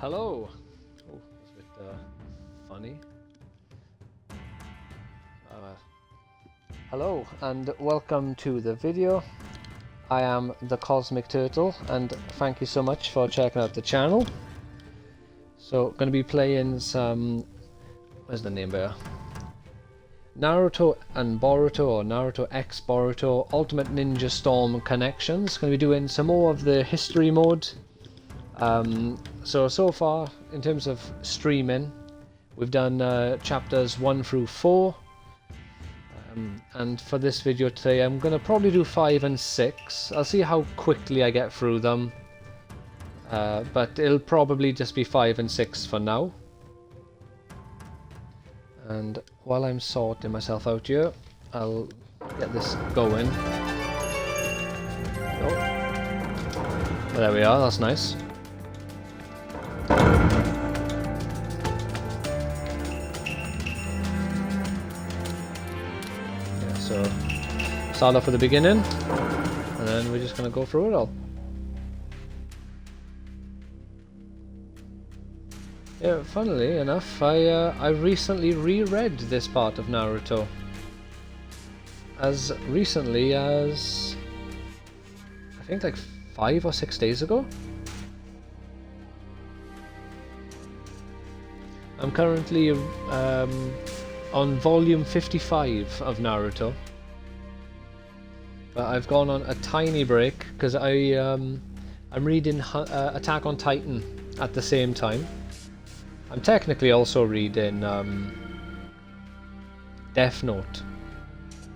Hello. Oh, that's a bit funny. Hello and welcome to the video. I am the Cosmic Turtle and thank you so much for checking out the channel. So, going to be playing some... where's the name there? Naruto and Boruto, or Naruto X Boruto Ultimate Ninja Storm Connections. Going to be doing some more of the history mode. So far, in terms of streaming, we've done chapters 1 through 4. And for this video today, I'm going to probably do 5 and 6. I'll see how quickly I get through them. But it'll probably just be 5 and 6 for now. And while I'm sorting myself out here, I'll get this going. Oh. There we are, that's nice. Yeah, so start off at the beginning, and then we're just going to go through it all. Yeah, funnily enough, I recently reread this part of Naruto. As recently as... I think like 5 or 6 days ago? I'm currently on volume 55 of Naruto. But I've gone on a tiny break, because I'm reading Attack on Titan at the same time. I'm technically also reading Death Note,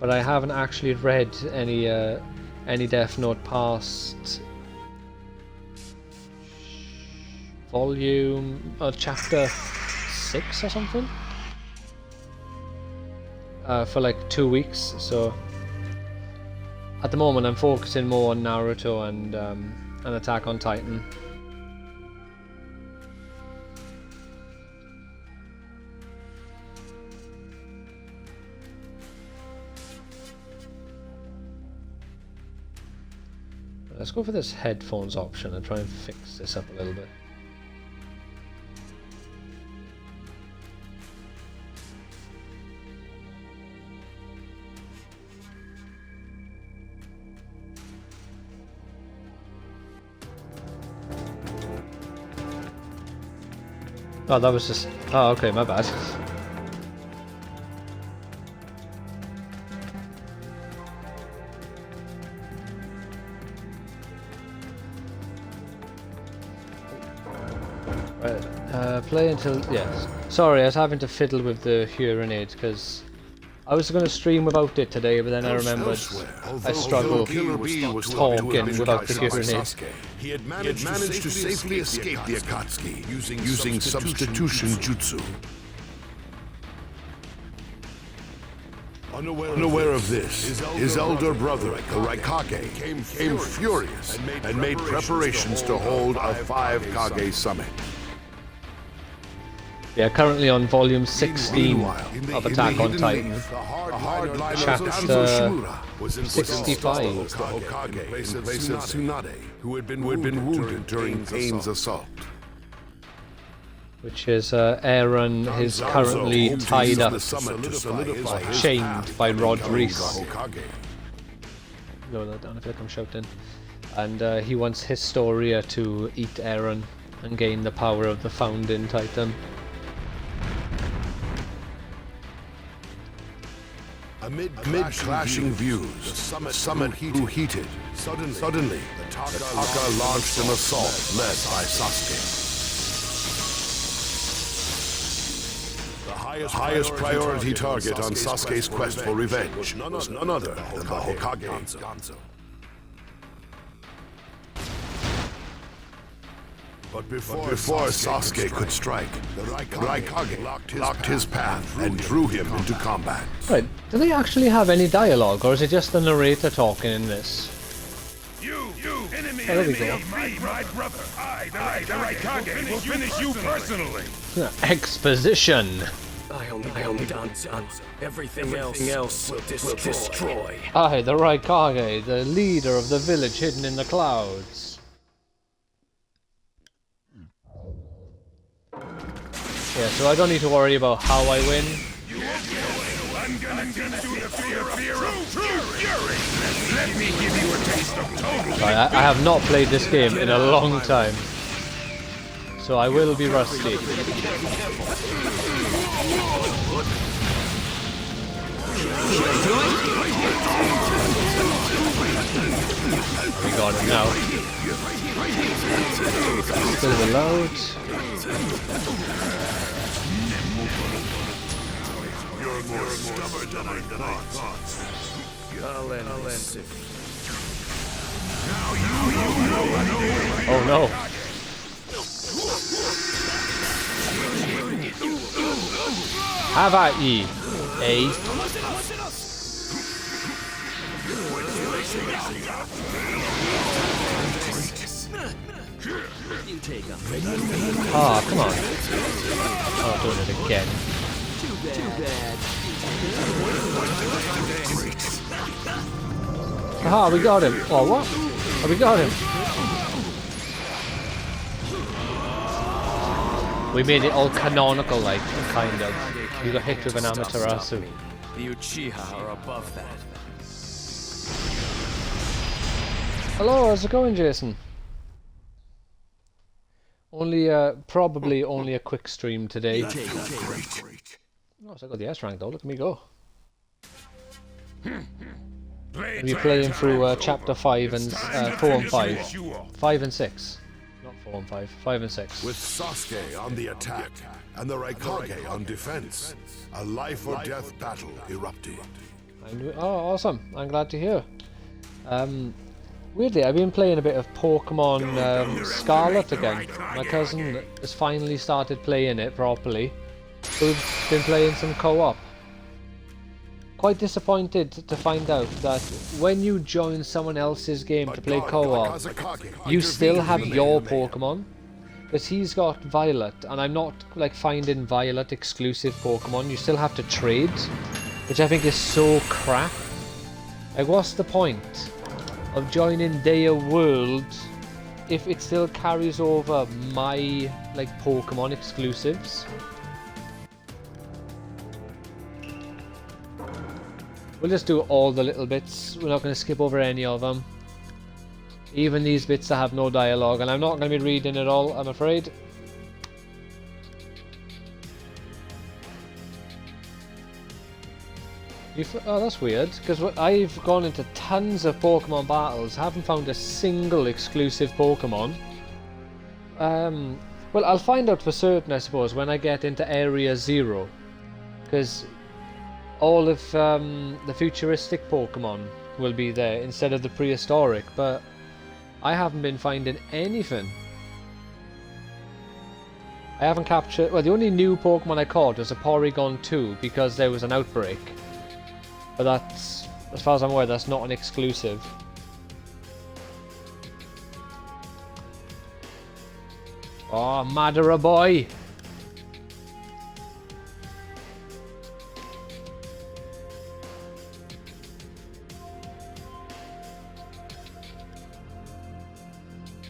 but I haven't actually read any Death Note past volume chapter 6 or something for like 2 weeks. So at the moment I'm focusing more on Naruto and Attack on Titan. Let's go for this headphones option and try and fix this up a little bit. Oh, that was just... oh, okay, my bad. Play until... yes. Sorry, I was having to fiddle with the hearing aid because I was going to stream without it today, but then I remembered I struggle talking without the hearing aid. He had managed to safely escape the Akatsuki using substitution jutsu. Unaware of this, his elder brother, the Raikage, became furious and made preparations to hold a 5-Kage summit. Yeah, currently on volume 16 of Attack on Titan, chapter 65. In place of Tsunade, who had been wounded during Pain's assault. Which is Aaron is currently tied up, chained by Rod Reese. Lower that down, I feel like I'm shouting. And he wants Historia to eat Aaron and gain the power of the founding Titan. Amid clashing views, the summit grew heated. Suddenly, the Taka launched an assault led by Sasuke. The highest priority target on Sasuke's quest for revenge was none other than the Hokage. But before Sasuke could strike, the Raikage blocked his path and drew him into combat. Right, do they actually have any dialogue, or is it just the narrator talking in this? You enemy of my brother. I, the Raikage, will finish you personally. Exposition. I only dance. Everything else will destroy. I, the Raikage, the leader of the village hidden in the clouds. Yeah, so I don't need to worry about how I win. I'm gonna teach you the fear of true fury. Let me give you a taste of total. I have not played this game in a long time, so I will be rusty. We got him now. Still allowed. You're more stubborn than I thought. I'll end this. Oh no. Have at ye, eh? Ah, come on. Oh, doing it again. Aha, we got him. Oh, what? Oh, we got him. We made it all canonical, like, kind of. You got hit with an Amaterasu. The Uchiha are above that. Hello, how's it going, Jason? Only, probably only a quick stream today. Oh, so I got the S rank though, look at me go. I'll be playing through chapter 5 and 4 and 5. 5 and 6. Not 4 and 5, 5 and 6. With Sasuke on the attack and the Raikage on defense, a life or death battle erupted. Oh, awesome. I'm glad to hear. Weirdly, I've been playing a bit of Pokemon Scarlet again. My cousin has finally started playing it properly. So we've been playing some co-op. Quite disappointed to find out that when you join someone else's game to play co-op, you still have your Pokemon. Because he's got Violet, and I'm not like finding Violet exclusive Pokemon. You still have to trade, which I think is so crap. Like, what's the point of joining their world if it still carries over my like Pokemon exclusives? We'll just do all the little bits. We're not going to skip over any of them. Even these bits that have no dialogue, and I'm not going to be reading it all, I'm afraid. Oh, that's weird, because I've gone into tons of Pokemon battles, haven't found a single exclusive Pokemon. Well, I'll find out for certain, I suppose, when I get into Area 0. Because all of the futuristic Pokemon will be there instead of the prehistoric, but I haven't been finding anything. I haven't captured... Well, the only new Pokemon I caught was a Porygon 2 because there was an outbreak. But that's, as far as I'm aware, that's not an exclusive. Oh, Madara boy!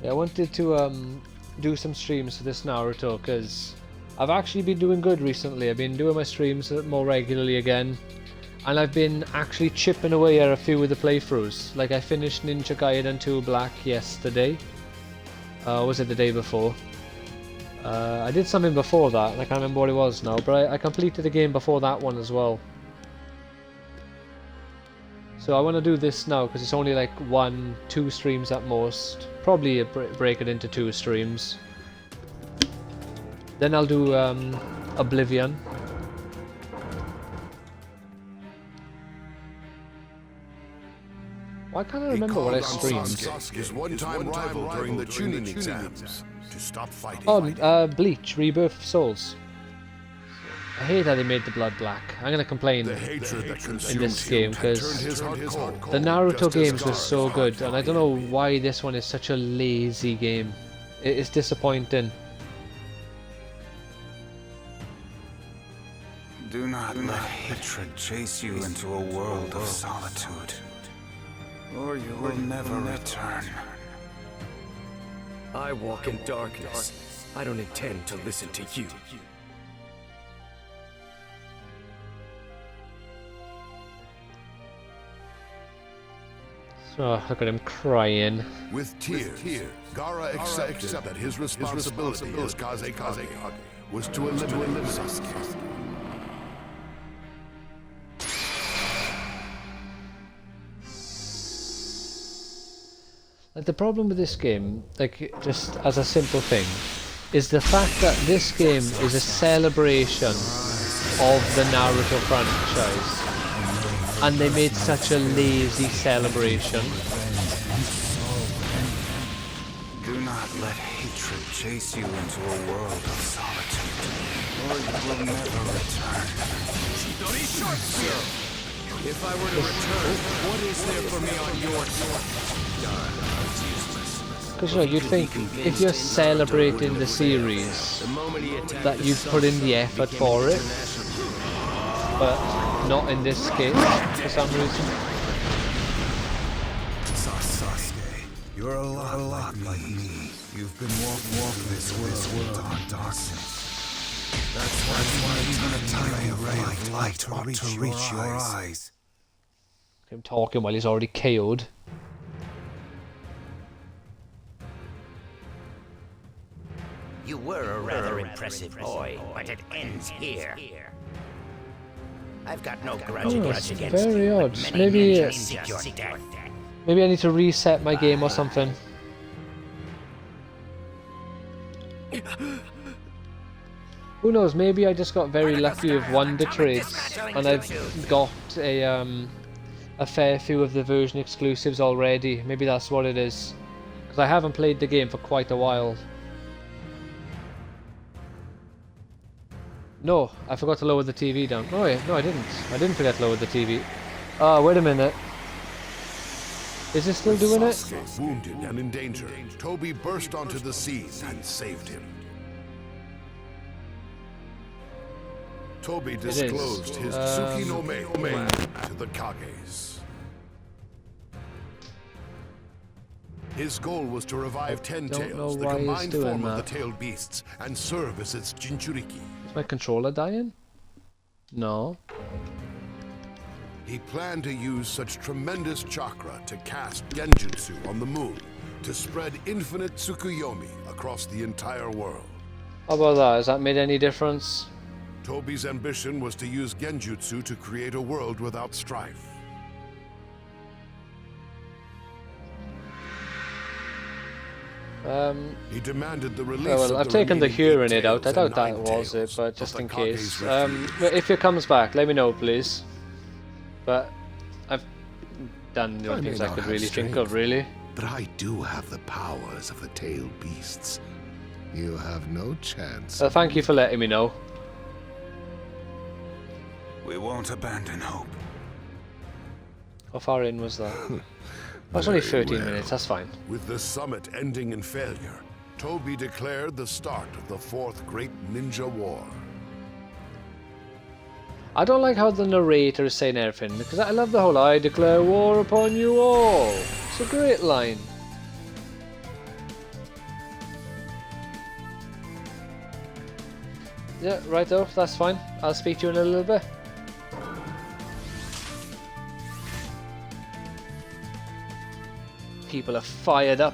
Yeah, I wanted to do some streams for this Naruto because I've actually been doing good recently. I've been doing my streams more regularly again, and I've been actually chipping away at a few of the playthroughs. Like, I finished Ninja Gaiden 2 Black yesterday. Or was it the day before? I did something before that, and I can't remember what it was now, but I completed the game before that one as well. So I want to do this now because it's only like 1-2 streams at most. Probably break it into 2 streams. Then I'll do Oblivion. Why can't I remember what I streamed? His one-time rival during the tuning exams to stop fighting. Oh, Bleach, Rebirth of Souls. I hate how they made the blood black. I'm gonna complain in this game because the Naruto games were so good, and I don't know why this one is such a lazy game. It's disappointing. Do not let hatred chase you into a world of solitude, or you will never return. I walk in darkness. I don't intend to listen to you. Oh, look at him crying. With tears, Gaara accepted that his responsibility as Kazekage was to eliminate Sasuke. Like, the problem with this game, like, just as a simple thing, is the fact that this game is a celebration of the Naruto franchise. And they made such a lazy celebration. Do not let hatred chase you into a world of solitude, or you will never return. If I were to return, what is there for me on your side? Because, you know, you'd think if you're celebrating the series, that you'd put in the effort for it. But not in this case, for some reason. Sasuke, you're a lot like me. You've been walking this world of darkness. That's why even a tiny ray of light ought to reach your eyes. Him talking while he's already KO'd. You were a rather impressive boy, but it ends here. I've got no grudge against you. Very odd. Maybe I need to reset my game or something. Who knows? Maybe I just got very lucky with Wonder Trades, and I've got a fair few of the version exclusives already. Maybe that's what it is, because I haven't played the game for quite a while. No, I forgot to lower the TV down. Oh yeah, no I didn't. I didn't forget to lower the TV. Oh, wait a minute. Is it still doing it? Sasuke, wounded and in danger, Toby burst onto the scene and saved him. Toby disclosed his Tsuki no Me to the Kages. His goal was to revive Ten Tails, the combined form of the tailed beasts, and serve as its Jinchuriki. Is my controller dying? No. He planned to use such tremendous chakra to cast Genjutsu on the moon, to spread infinite Tsukuyomi across the entire world. How about that? Has that made any difference? Toby's ambition was to use Genjutsu to create a world without strife. He demanded the release well, I've taken the hearing it out. I doubt that was it, but just in case. If it comes back, let me know, please. But I've done the only things I could really think of, really. But I do have the powers of the tailed beasts. You have no chance. Thank you for letting me know. We won't abandon hope. How far in was that? Oh, it's only 13 minutes, that's fine. With the summit ending in failure, Toby declared the start of the Fourth Great Ninja War. I don't like how the narrator is saying everything, because I love the whole "I declare war upon you all." It's a great line. Yeah, right though, that's fine. I'll speak to you in a little bit. People are fired up.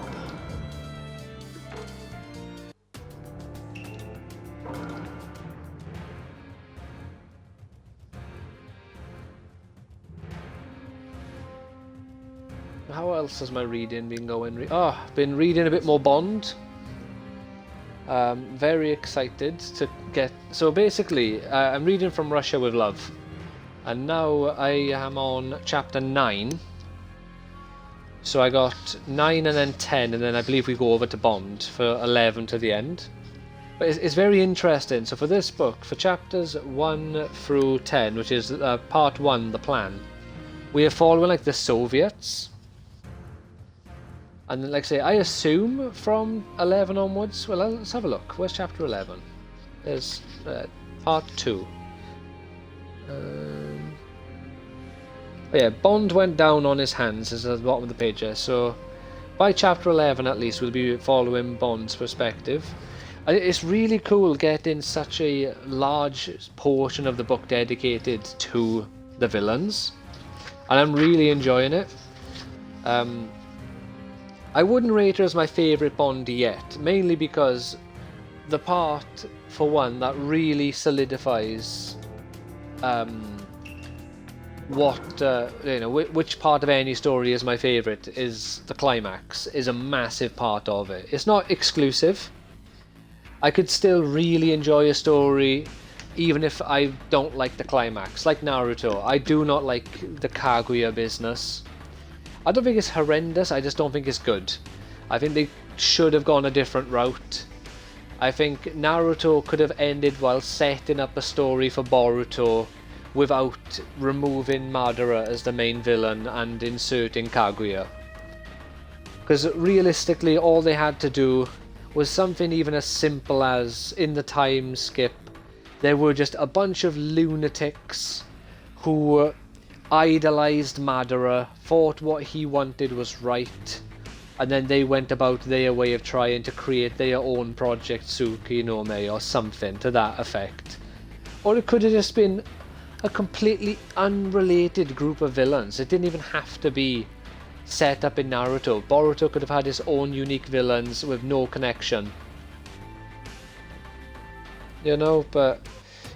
How else has my reading been going? Been reading a bit more Bond. Very excited to get... So basically, I'm reading From Russia with Love. And now I am on chapter 9. So I got 9 and then 10, and then I believe we go over to Bond for 11 to the end. But it's very interesting. So for this book, for chapters 1 through 10, which is part 1, the plan, we are following like the Soviets. And then, like I say, I assume from 11 onwards. Well, let's have a look. Where's chapter 11? There's part 2. Oh yeah, Bond went down on his hands, is at the bottom of the page there. So by chapter 11 at least we'll be following Bond's perspective. It's really cool getting such a large portion of the book dedicated to the villains, and I'm really enjoying it. I wouldn't rate her as my favourite Bond yet, mainly because the part, for one, that really solidifies which part of any story is my favourite is the climax, is a massive part of it. It's not exclusive. I could still really enjoy a story even if I don't like the climax, like Naruto. I do not like the Kaguya business. I don't think it's horrendous, I just don't think it's good. I think they should have gone a different route. I think Naruto could have ended while setting up a story for Boruto without removing Madara as the main villain and inserting Kaguya. Because realistically all they had to do was something even as simple as, in the time skip, there were just a bunch of lunatics who idolized Madara, thought what he wanted was right, and then they went about their way of trying to create their own Project Tsukinome or something to that effect. Or it could have just been a completely unrelated group of villains. It didn't even have to be set up in Naruto. Boruto could have had his own unique villains with no connection. You know, but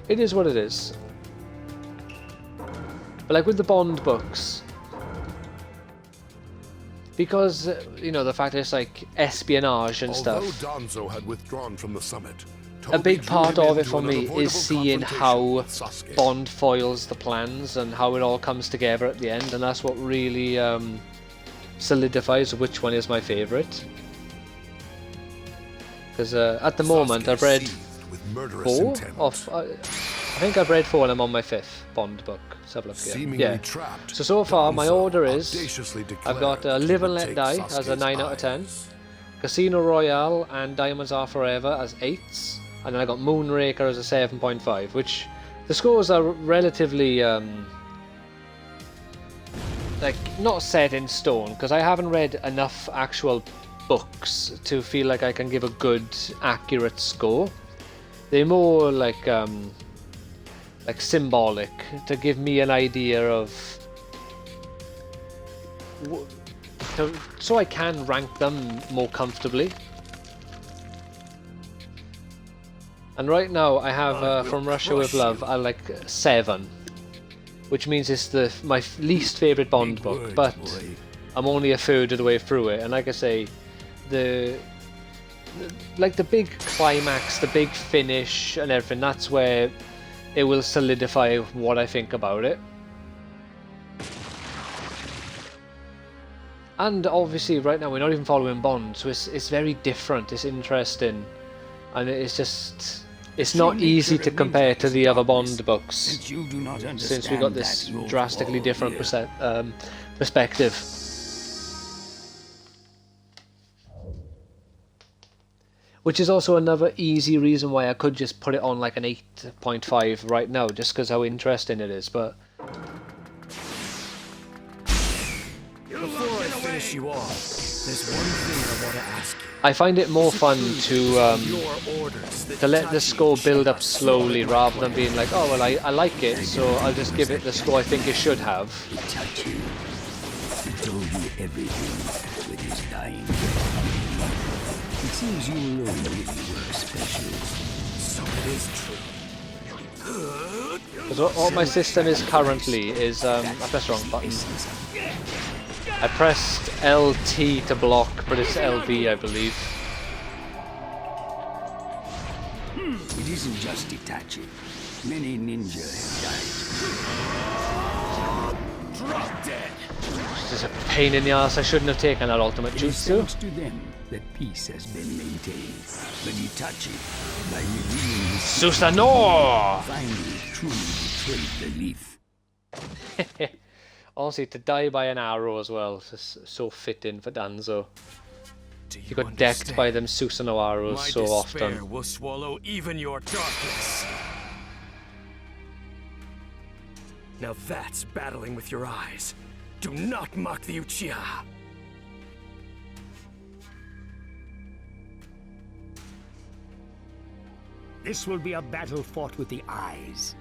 it is what it is. But like with the Bond books, because, you know, the fact that it's like espionage and stuff, Although Danzo had withdrawn from the summit, a big Toby part drew him of it into for an me is unavoidable seeing confrontation how with Sasuke. Bond foils the plans and how it all comes together at the end, and that's what really solidifies which one is my favourite. Because at the moment Sasuke I've read seethed with murderous 4 intent. of... I think I've read 4 and I'm on my 5th Bond book. Let's have a look here. Seemingly Yeah. trapped, So far my Danzo order is... audaciously I've got declared Live he and would Let take Die as a Sasuke's 9 out of 10. eyes. Casino Royale and Diamonds Are Forever as 8s. And then I got Moonraker as a 7.5, which the scores are relatively like not set in stone, because I haven't read enough actual books to feel like I can give a good, accurate score. They're more like symbolic to give me an idea of so I can rank them more comfortably. And right now I have From Russia with Love I like 7, which means it's my least favourite Bond book, but I'm only a third of the way through it, and like I say, the big climax, the big finish and everything, that's where it will solidify what I think about it. And obviously right now we're not even following Bond, so it's very different, it's interesting, and it's just... It's not easy to compare to the other Bond books, since we got this drastically different perspective. Which is also another easy reason why I could just put it on like an 8.5 right now, just because how interesting it is, but... Before I finish you off, there's one thing I want to ask you. I find it more fun to let the score build up slowly rather than being like, oh well, I like it, so I'll just give it the score I think it should have. He told you everything with his dying. It seems you alone really were special. So it is true. Because what my system is currently is, I pressed the wrong button. I pressed LT to block, but it's LB, I believe. It isn't just Itachi. Many ninja have died. Drop dead. This is a pain in the ass. I shouldn't have taken that ultimate It is jutsu. thanks to them that peace has been maintained. But Itachi, by revealing his Susanoo! finally truly betrayed the leaf. Honestly, to die by an arrow as well, is so fitting for Danzo. Do He got decked by them Susanoo arrows My so despair often. will swallow even your darkness. Now that's battling with your eyes. Do not mock the Uchiha. This will be a battle fought with the eyes.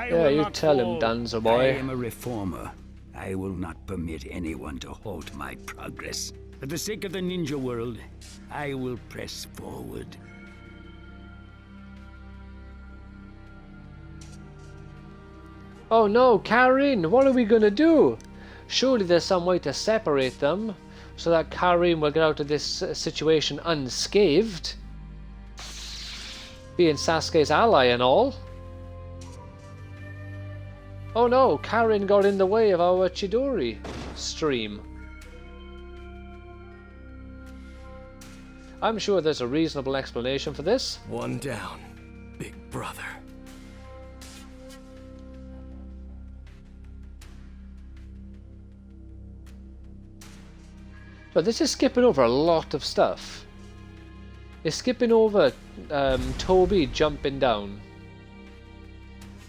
I Yeah, will you not tell him, fall. Danzo boy. I am a reformer. I will not permit anyone to halt my progress. For the sake of the ninja world, I will press forward. Oh no, Karin, what are we gonna do? Surely there's some way to separate them so that Karin will get out of this situation unscathed. Being Sasuke's ally and all. Oh no, Karin got in the way of our Chidori stream. I'm sure there's a reasonable explanation for this. One down, big brother. But this is skipping over a lot of stuff. It's skipping over Toby jumping down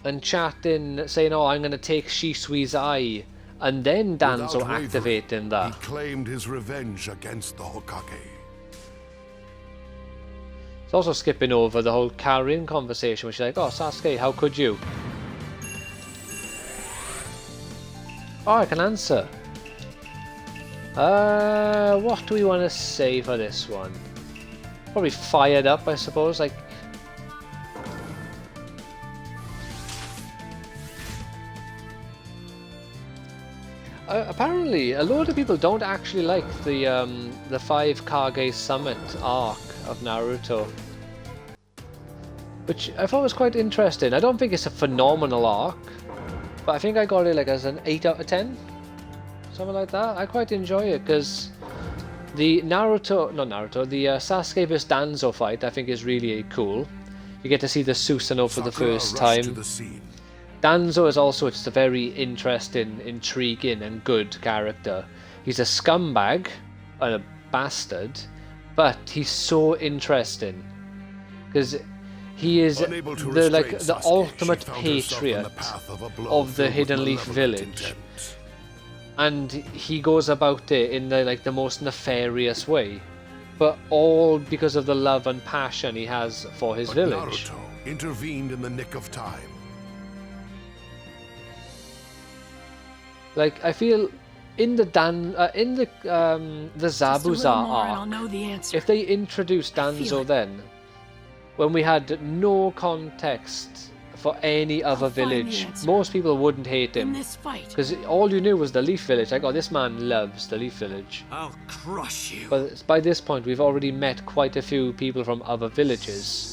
and chatting, saying, "Oh, I'm going to take Shisui's eye," and then Danzo Without wavering, activating that. He claimed his revenge against the Hokage. It's also skipping over the whole Karin conversation, which is like, "Oh, Sasuke, how could you?" Oh, I can answer. What do we want to say for this one? Probably fired up, I suppose. Like, apparently, a lot of people don't actually like the 5 Kage Summit arc of Naruto, which I thought was quite interesting. I don't think it's a phenomenal arc, but I think I got it like as an 8 out of 10. Something like that. I quite enjoy it because the the Sasuke vs Danzo fight I think is really cool. You get to see the Susanoo for the first Sakura rushed to time. the scene. Danzo is also just a very interesting, intriguing and good character. He's a scumbag and a bastard, but he's so interesting because he is Unable to the restrain the Sasuke, ultimate she found herself on the patriot path of a blow of the filled with Hidden Leaf malevolent Village. intent. And he goes about it in the most nefarious way, but all because of the love and passion he has for his But village. Naruto intervened in the nick of time. Like, I feel in the Zabuza I'll arc, know the answer. if they introduced feel Danzo it. then, when we had no context for any other find the village, answer. most people wouldn't hate In him. this fight, Because all you knew was the Leaf Village. Like, oh, this man loves the Leaf Village. I'll crush you. But by this point, we've already met quite a few people from other villages.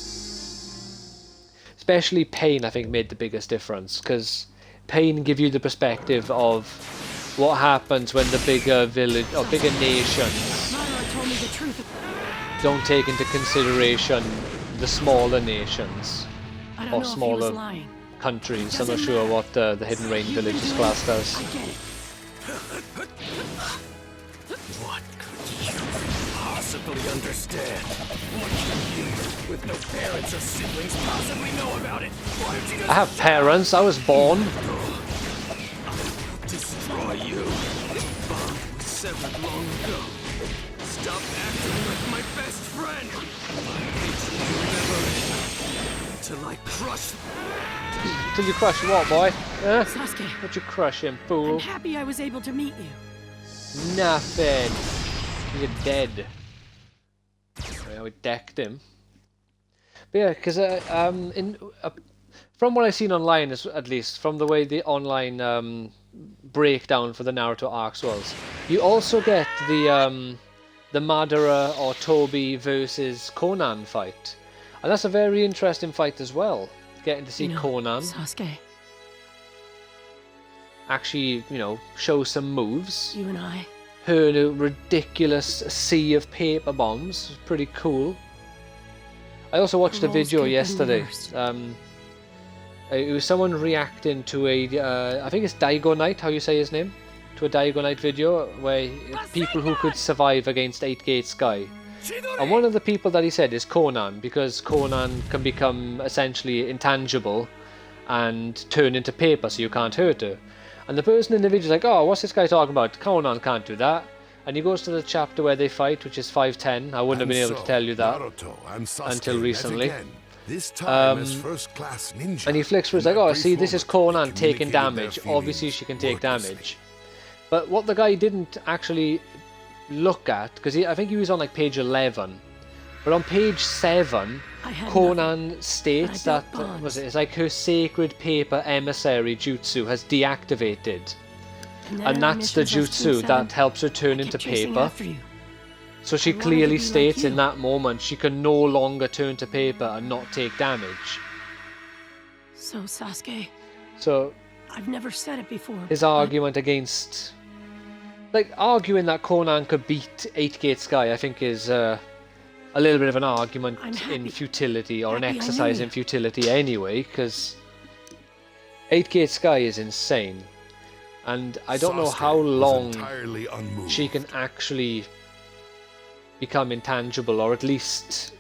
Especially Pain, I think, made the biggest difference. Because Pain give you the perspective of what happens when the bigger village or bigger nations Madara told me the truth. don't take into consideration the smaller nations I don't or know if he was smaller lying. countries. I'm not sure what the Hidden Rain village is classed as. I get it. What could you possibly understand? What can you, with no parents or siblings, possibly know about it? Why don't you just I have parents. I was born. destroy you? The bond was severed long ago. Stop acting like my best friend. My hatred will never end until I crush. Till you crush what, boy? Eh? Sasuke, Would you crush him, I'm fool? happy I was able to meet you. Nothing. You're dead. Yeah, we decked him. But yeah, because from what I've seen online, at least from the way the online breakdown for the Naruto arcs was, you also get the Madara or Toby versus Conan fight, and that's a very interesting fight as well. Getting to see You know, Conan Sasuke, actually, show some moves. you and I, Hurl a ridiculous sea of paper bombs. Pretty cool. I also watched a Roles video could be yesterday. reversed. It was someone reacting to I think it's Daigo Knight, how you say his name, to a Daigo Knight video where people who could survive against 8 Gate Sky. And one of the people that he said is Conan, because Conan can become essentially intangible and turn into paper so you can't hurt her. And the person in the video is like, oh, what's this guy talking about? Conan can't do that. And he goes to the chapter where they fight, which is 510. I wouldn't have been able to tell you that Naruto and Sasuke until met recently. again, This time as first-class ninja. And he flicks through, he's like, oh, see, this is Conan taking damage. Obviously she can take damage. But what the guy didn't actually look at, because I think he was on like page 11, but on page 7, Conan states that it's like her sacred paper emissary jutsu has deactivated. And that's the jutsu that helps her turn into paper. So she clearly states in that moment she can no longer turn to paper and not take damage. So Sasuke. So I've never said it before. His argument against, like, arguing that Conan could beat 8-Gate Sky, I think is a little bit of an argument in futility, or an exercise in futility anyway, because 8-Gate Sky is insane. And I don't know how long she can actually become intangible, or at least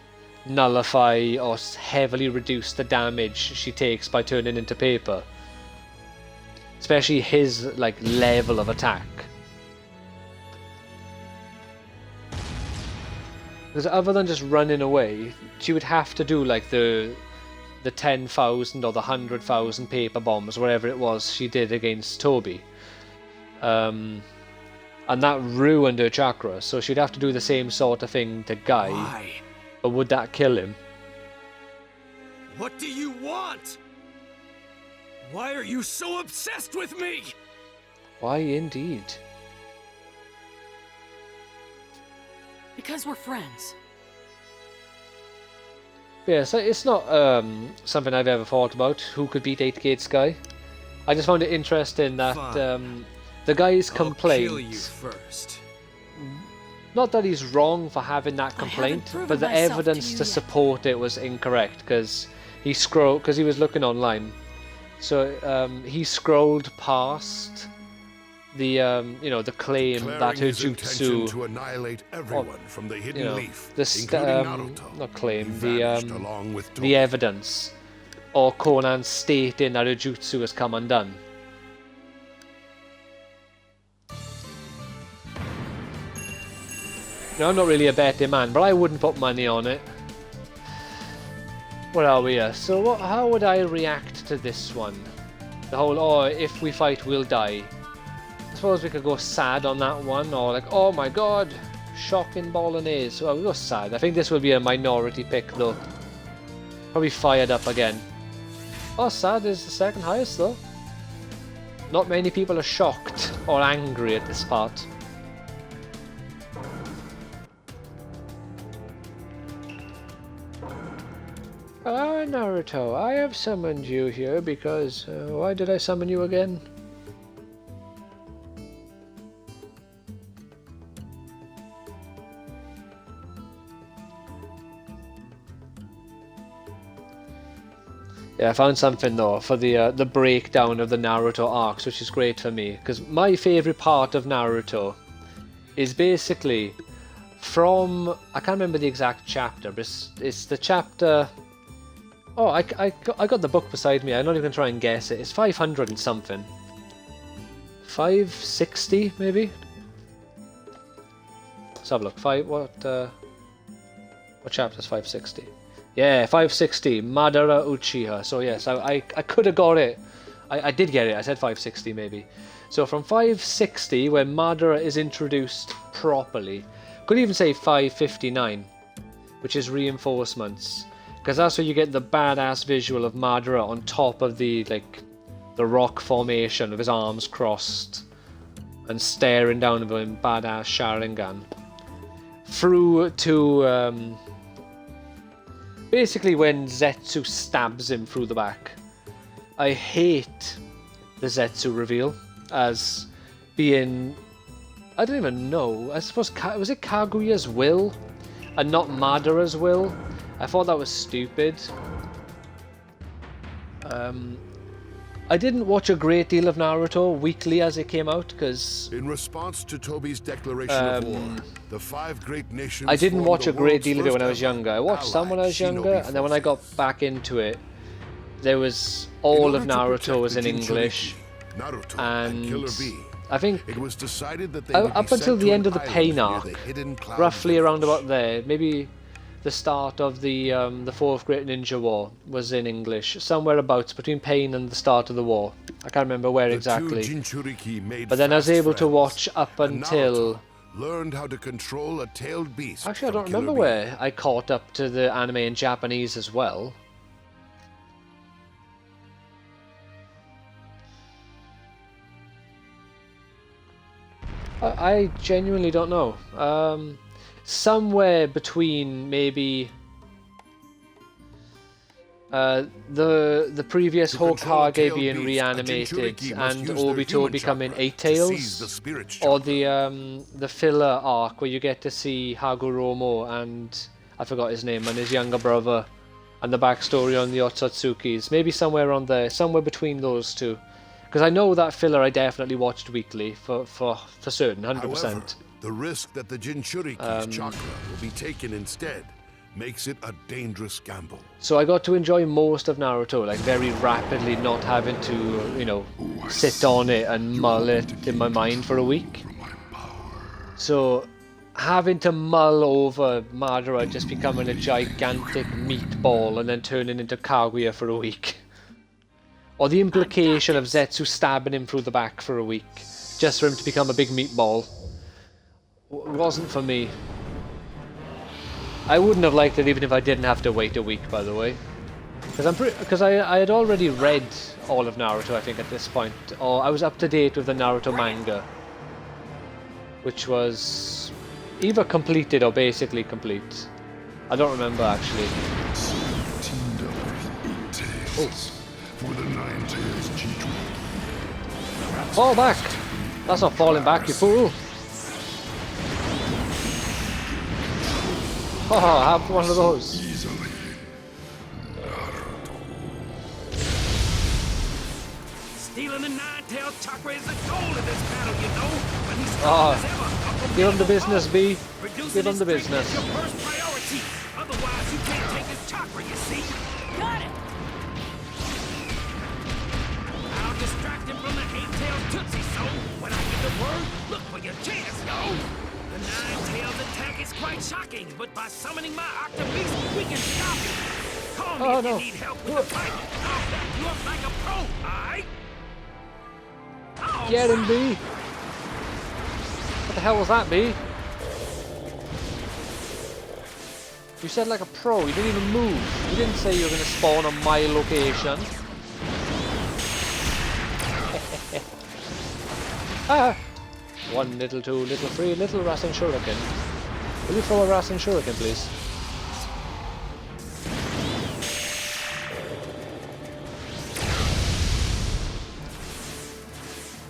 nullify or heavily reduce the damage she takes by turning into paper. Especially his like level of attack. Because other than just running away, she would have to do like the 10,000 or the 100,000 paper bombs, whatever it was she did against Toby. And that ruined her chakra, so she'd have to do the same sort of thing to Guy. Why? But would that kill him? What do you want? Why are you so obsessed with me? Why indeed? Because we're friends. Yeah, so it's not something I've ever thought about, who could beat 8-Gate Sky. I just found it interesting that the guy's complaint... I'll kill you first. Not that he's wrong for having that complaint, but the evidence to support it was incorrect, because he scrolled, because he was looking online. So he scrolled past the the claim that her jutsu to annihilate everyone from the hidden leaf, not claim, the evidence, or Conan stating that her jutsu has come undone. No, I'm not really a betting man, but I wouldn't put money on it. Where are we here? So how would I react to this one? The whole, oh, if we fight, we'll die. I suppose we could go sad on that one, or like, oh my god, shocking bolognese. Well, we'll go sad. I think this will be a minority pick though. Probably fired up again. Oh, sad is the second highest though. Not many people are shocked or angry at this part. Ah, Naruto, I have summoned you here because... why did I summon you again? Yeah, I found something though for the breakdown of the Naruto arcs, which is great for me, because my favourite part of Naruto is basically from... I can't remember the exact chapter, but it's the chapter... Oh, I got the book beside me. I'm not even going to try and guess it. It's 500 and something. 560, maybe? Let's have a look. What chapter is 560? Yeah, 560. Madara Uchiha. So yes, I could have got it. I did get it. I said 560 maybe. So from 560, when Madara is introduced properly, could even say 559, which is reinforcements. Because that's where you get the badass visual of Madara on top of the rock formation with his arms crossed and staring down at him, badass Sharingan. Through to basically when Zetsu stabs him through the back. I hate the Zetsu reveal as being... I don't even know. I suppose... was it Kaguya's will and not Madara's will? I thought that was stupid. I didn't watch a great deal of Naruto weekly as it came out, because... In response to Toby's declaration of war, the 5 great nations... I didn't watch a great deal of it when I was younger. I watched some when I was younger, and then when I got back into it, there was... all of Naruto was in English. And I think it was decided that they up until the end of the pain arc, roughly around about there, maybe the start of the Fourth Great Ninja War was in English, somewhere abouts between Pain and the start of the war. I can't remember where exactly. But then I was able to watch up until... learned how to control a tailed beast. Actually, I don't remember where I caught up to the anime in Japanese as well. I genuinely don't know. Somewhere between maybe the previous Hokage being reanimated and Obito becoming Eight Tails, or the filler arc where you get to see Hagoromo and I forgot his name and his younger brother and the backstory on the Otsutsukis. Maybe somewhere around there, somewhere between those two. Because I know that filler I definitely watched weekly for certain, 100%. However, the risk that the Jinchuriki's chakra will be taken instead makes it a dangerous gamble. So I got to enjoy most of Naruto, like very rapidly, not having to, you know, sit on it and mull it in my mind for a week. So having to mull over Madara just becoming a gigantic meatball and then turning into Kaguya for a week. Or the implication of Zetsu stabbing him through the back for a week, just for him to become a big meatball. Wasn't for me. I wouldn't have liked it even if I didn't have to wait a week, by the way. Because I had already read all of Naruto, I think, at this point. Or I was up to date with the Naruto manga. Which was either completed or basically complete. I don't remember, actually. Oh. For the Nine Tails G2. Fall back! That's not falling back, you fool! Oh, have one of those. Easily. Naruto. Stealing the Nine-Tailed chakra is the goal of this battle, you know. But he's give him the business, B. Give him the business. Your first priority. Otherwise, you can't take his chakra, you see. Got it. I'll distract him from the Eight-Tailed Tootsie, so when I give the word, look for your chance, yo. The Nine-Tailed attack is quite shocking, but by summoning my Octobeast, we can stop it. Call me if you need help with the fight. I'll back you up like a pro, alright? Get him, B. What the hell was that, B? You said like a pro, you didn't even move. You didn't say you were going to spawn on my location. Ah! 1 little, 2 little, 3 little Rasen Shuriken. Will you throw a Rasen Shuriken, please?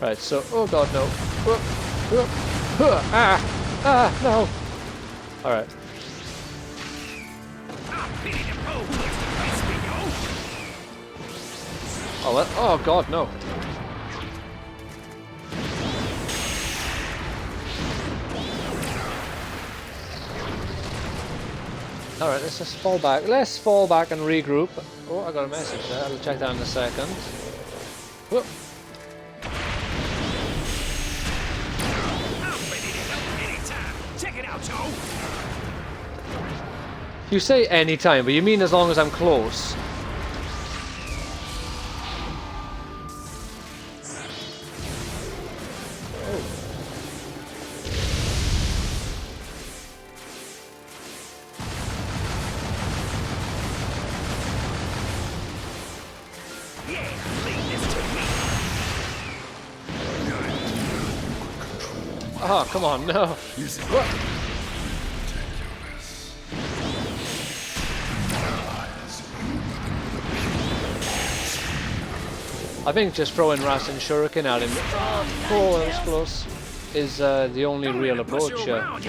Right, so, oh god, no. No! Alright. Oh, what? Oh god, no. Alright, let's just fall back. Let's fall back and regroup. Oh, I got a message there. I'll check that in a second. Whoop. You say anytime, but you mean as long as I'm close. Oh, come on, no. What? I think just throwing Rasen Shuriken at him, oh, that was close, is the only real approach here. I'll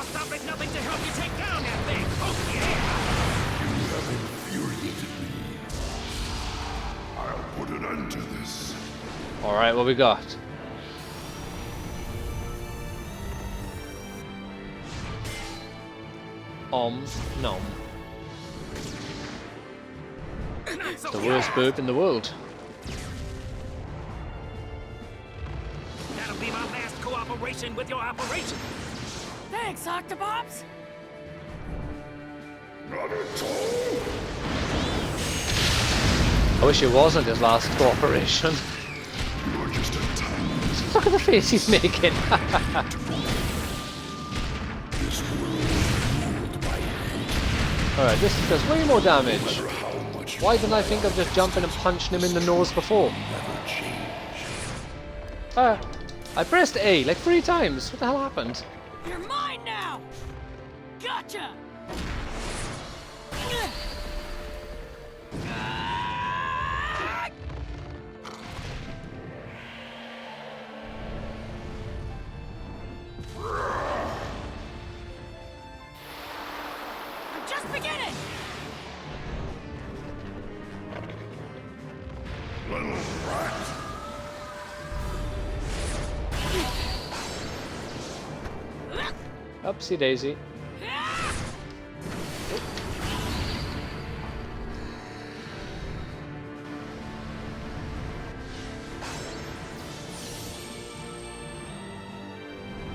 stop at nothing to help you take down that thing. Oh, yeah. You have infuriated me. I'll put an end to this. Alright, what we got? Nom. The worst burp in the world. mission with your operation. Thanks, Octopops! I wish it wasn't his last cooperation. You're just a tiny Look at the face he's making. this world ruled by hate. Alright, this does way more damage. No matter how much Why didn't I think of just jumping and punching him in the nose before? never change. I pressed A like 3 times. What the hell happened? You're mine now! Gotcha! I'm just beginning! Little rat. Upsie daisy.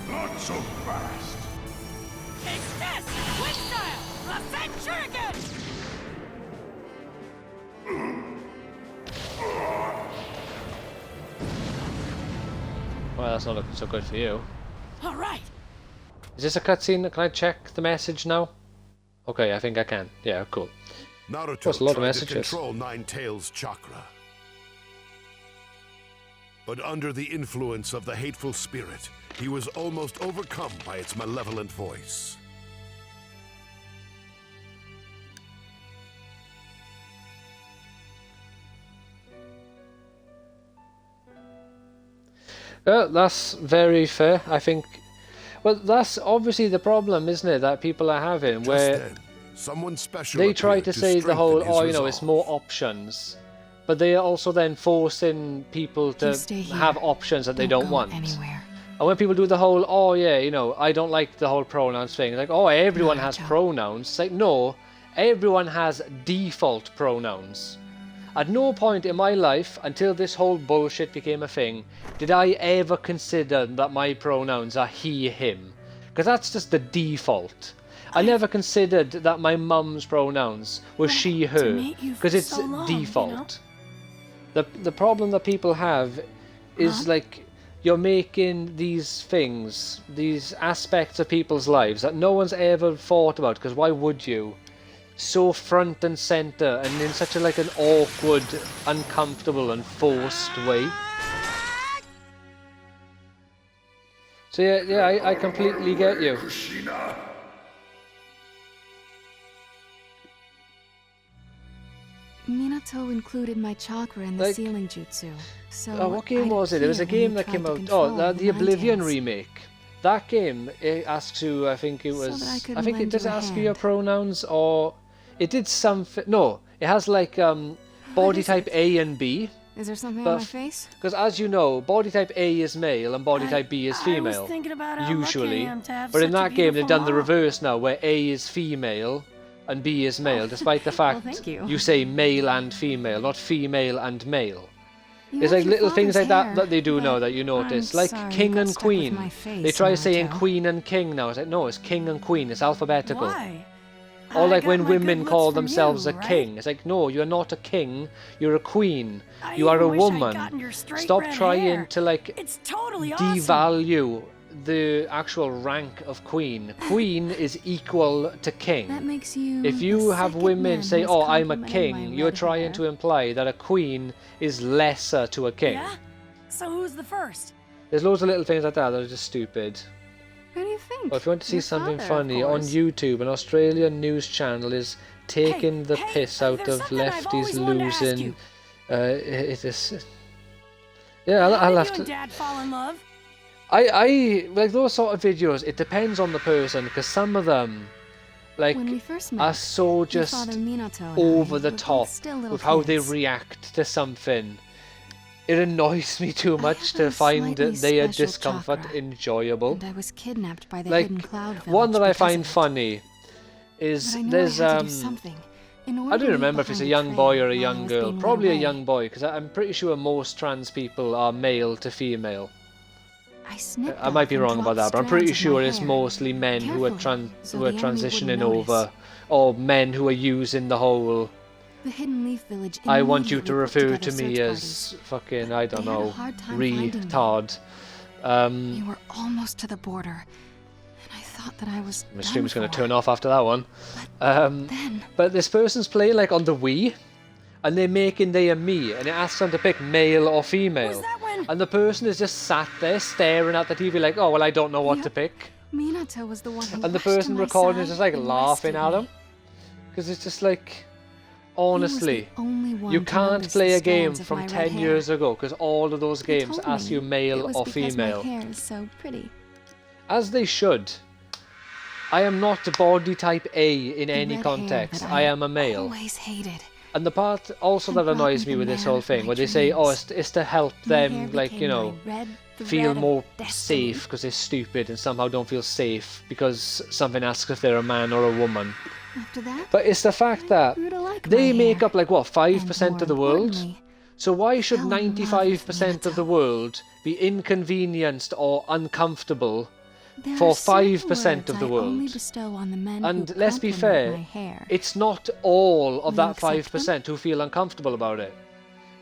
Not so fast. It's this! Quick style! Ascent Shuriken! Well, that's not looking so good for you. Alright! Is this a cutscene? Can I check the message now? Okay, I think I can. Yeah, cool. Naruto That's a lot of tried to messages. control Nine Tails' chakra. But under the influence of the hateful spirit, he was almost overcome by its malevolent voice. That's very fair. I think. Well, that's obviously the problem, isn't it? That people are having, Just where then, someone special they try appeared to say the strengthen whole, his oh, you know, it's resolve. more options, but they are also then forcing people to stay here. have options that they don't go want. anywhere. And when people do the whole, oh yeah, you know, I don't like the whole pronouns thing. Like, oh, everyone has Naruto. pronouns. It's like, no, everyone has default pronouns. At no point in my life, until this whole bullshit became a thing, did I ever consider that my pronouns are he, him. Because that's just the default. I never considered that my mum's pronouns were she, her. meet you Because for it's so long, you default. The problem that people have is like, you're making these things, these aspects of people's lives that no one's ever thought about, because why would you? So front and center and in such a like an awkward, uncomfortable and forced way. So yeah, I completely get you. Kushina. Minato included my chakra in the Like- sealing jutsu, so Oh, what game I'd was it? There was a appear when game he that tried came to out. control Oh, the Nine Oblivion Tails. remake. That game, it asks you. I think it So was. that I could I think it lend does you a ask you your hand. pronouns, or it did something. No, it has like body is type it? A and B. Is there something But on my face? Because as you know, body type A is male and body type B is I was female. thinking about how lucky Usually. I am to have But in such a that game, they've beautiful done the mom. reverse now, where A is female and B is male, despite the fact thank you. say male and female, not female and male. You There's have like your little things like father's that hair, that they do now but that you notice. I'm Like sorry king it got and stuck with queen. my face, They try saying Naruto. queen and king now. It's like, no, it's king and queen. It's alphabetical. Why? Or I like got when my women good call looks from themselves you, a right? king. It's like, no, you're not a king. You're a queen. I You are a even wish I'd woman. gotten your straight Stop red trying hair. to like It's totally awesome. devalue the actual rank of queen. Queen is equal to king. That makes you. If you the have second women man say, who's oh, I'm a complimented my king, you're red trying hair. to imply that a queen is lesser to a king. Yeah? So who's the first? There's loads of little things like that that are just stupid. Who do you think? But if you want to see Your something father, of funny, on course. YouTube, an Australian news channel is taking the hey, piss out there's of something I've lefties always wanted to ask losing. you. It is. Yeah, How I'll did have you to. and Dad fall in love? I like those sort of videos. It depends on the person, because some of them, like, When we first met, are so your just father Minato and over I the were both top still little with how they kids. react to something. It annoys me too much have to a find slightly their special discomfort chakra, enjoyable. And I was kidnapped by the Like, hidden cloud village one that I because find of it. funny is But I knew there's I had to do something. In order I to don't leave remember if it's a behind young trail boy or a while I young was girl. being led Probably a away. young boy, because I'm pretty sure most trans people are male to female. I snipped I might be off and wrong about that, dropped but I'm pretty strands of my sure it's hair. mostly men who are, Carefully, so who are the enemy transitioning wouldn't over, notice. or men who are using the whole The Hidden Leaf Village I want you to immediately put refer together to me search as fucking, I don't They had a know, hard time finding me. retard. We were almost to the border, and I thought that I was My done stream's going to for. turn off after that one. Then But this person's playing like on the Wii, and they're making they and me, and it asks them to pick male or female. Was that when- And the person is just sat there staring at the TV like, oh, well, I don't know what Yep. to pick. Minato was the one who And the rushed to person my recording is side just like and laughing rescued at me. him. Because it's just like, honestly, He was the only one you to can't notice play the a game strands of from my red 10 hair. years ago, because all of those He games told ask me you male it was or because female. My hair is so pretty. As they should. I am not body type A in The any red context. hair that I am a male. Always hated. And the part also Had that brought annoys me me the with this man whole of thing, my where they say, oh, dreams. it's to help My hair them, like, became you know, my red feel of more destiny. safe because they're stupid and somehow don't feel safe because something asks if they're a man or a woman. After that, But it's the fact I that grew to like they my make hair. up like what, 5% And of the more world? importantly, So why should fell in love with 95% of the Minato. world be inconvenienced or uncomfortable There for are certain 5% of words the I world? only bestow on the men And who let's be compliment fair, my hair. it's not all of Will that you accept 5% who feel uncomfortable about it.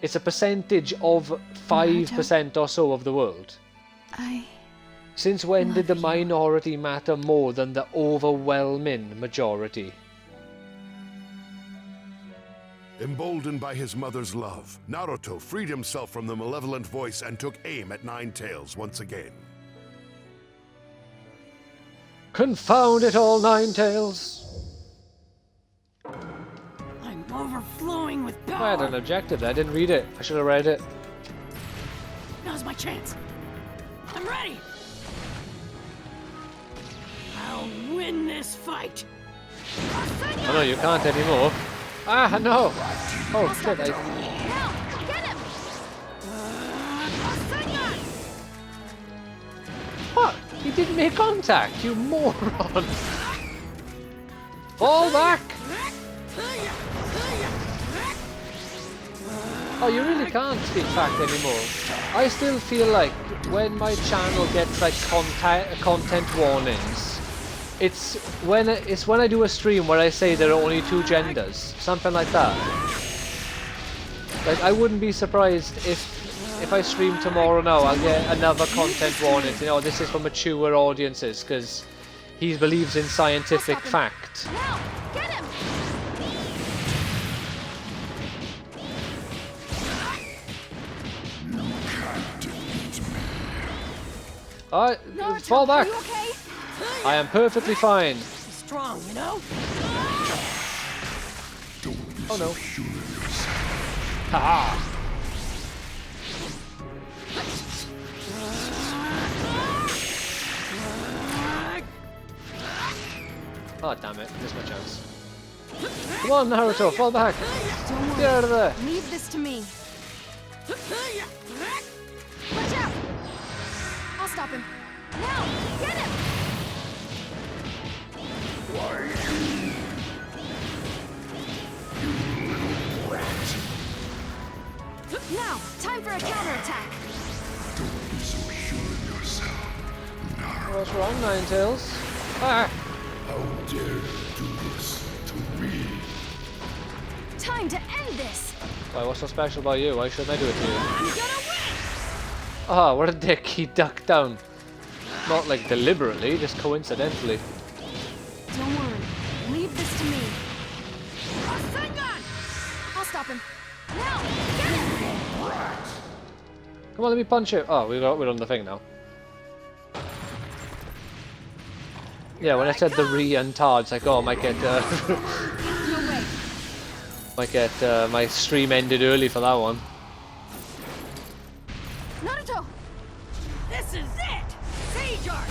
It's a percentage of 5% or so of the world. I Since when did the love you. minority matter more than the overwhelming majority? Emboldened by his mother's love, Naruto freed himself from the malevolent voice and took aim at Ninetales once again. Confound it all, Ninetales! I'm overflowing with I had power. an objective there, I didn't read it. I should have read it. Now's my chance. I'm ready. I'll win this fight. Oh no, you can't anymore. Ah, no! Oh shit, I... now get him. What? He didn't make contact, you moron! Fall back! Oh, you really can't speak fact anymore. I still feel like when my channel gets like content warnings, it's when I do a stream where I say there are only 2 genders, something like that. Like I wouldn't be surprised if I stream tomorrow now, I'll get another content warning. You know, this is for mature audiences because he believes in scientific fact. Now get him. Alright, Naruto, fall back. Are you okay? I am perfectly fine. Be strong, you know? Oh no. Haha. Oh damn it, missed my chance. Come on Naruto, fall back! Don't worry. Get out of there! Leave this to me. Watch out! I'll stop him. Now get him. Now, time for a counterattack. What's wrong, Ninetales? Ah! Time to end this. Why, what's so special about you? Why shouldn't I do it to you? I'm gonna win! Ah, what a dick, he ducked down. Not like deliberately, just coincidentally. Don't worry. Leave this to me. Rasengan! I'll stop him. Now get him. Come on, let me punch it. Oh, we're on the thing now. Yeah, when I said the re and tar, it's like, oh, I might get, No way. might get my stream ended early for that one. Naruto. This is it! Siege Arc!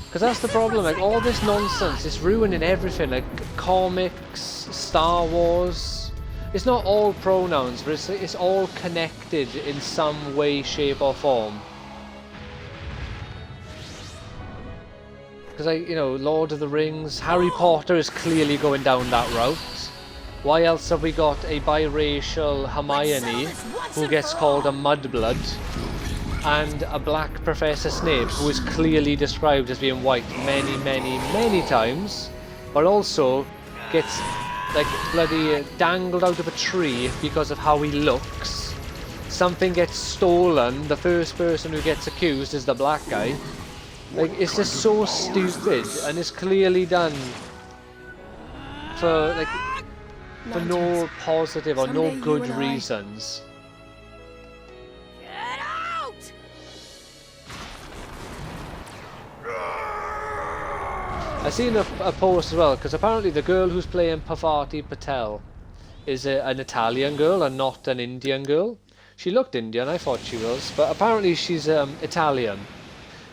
Because that's the problem, like, all this nonsense is ruining everything, like, comics, Star Wars. It's not all pronouns, but it's all connected in some way, shape or form. Because, you know, Lord of the Rings, Harry Potter is clearly going down that route. Why else have we got a biracial Hermione who gets called a mudblood? and a black Professor Snape, who is clearly described as being white many times, but also gets like bloody dangled out of a tree because of how he looks. Something gets stolen, the first person who gets accused is the black guy. Like, it's just so stupid, and it's clearly done for like for no positive or no good reasons. Get out! I seen a post as well, because apparently the girl who's playing Parvati Patel is an Italian girl and not an Indian girl. She looked Indian, I thought she was, but apparently she's Italian.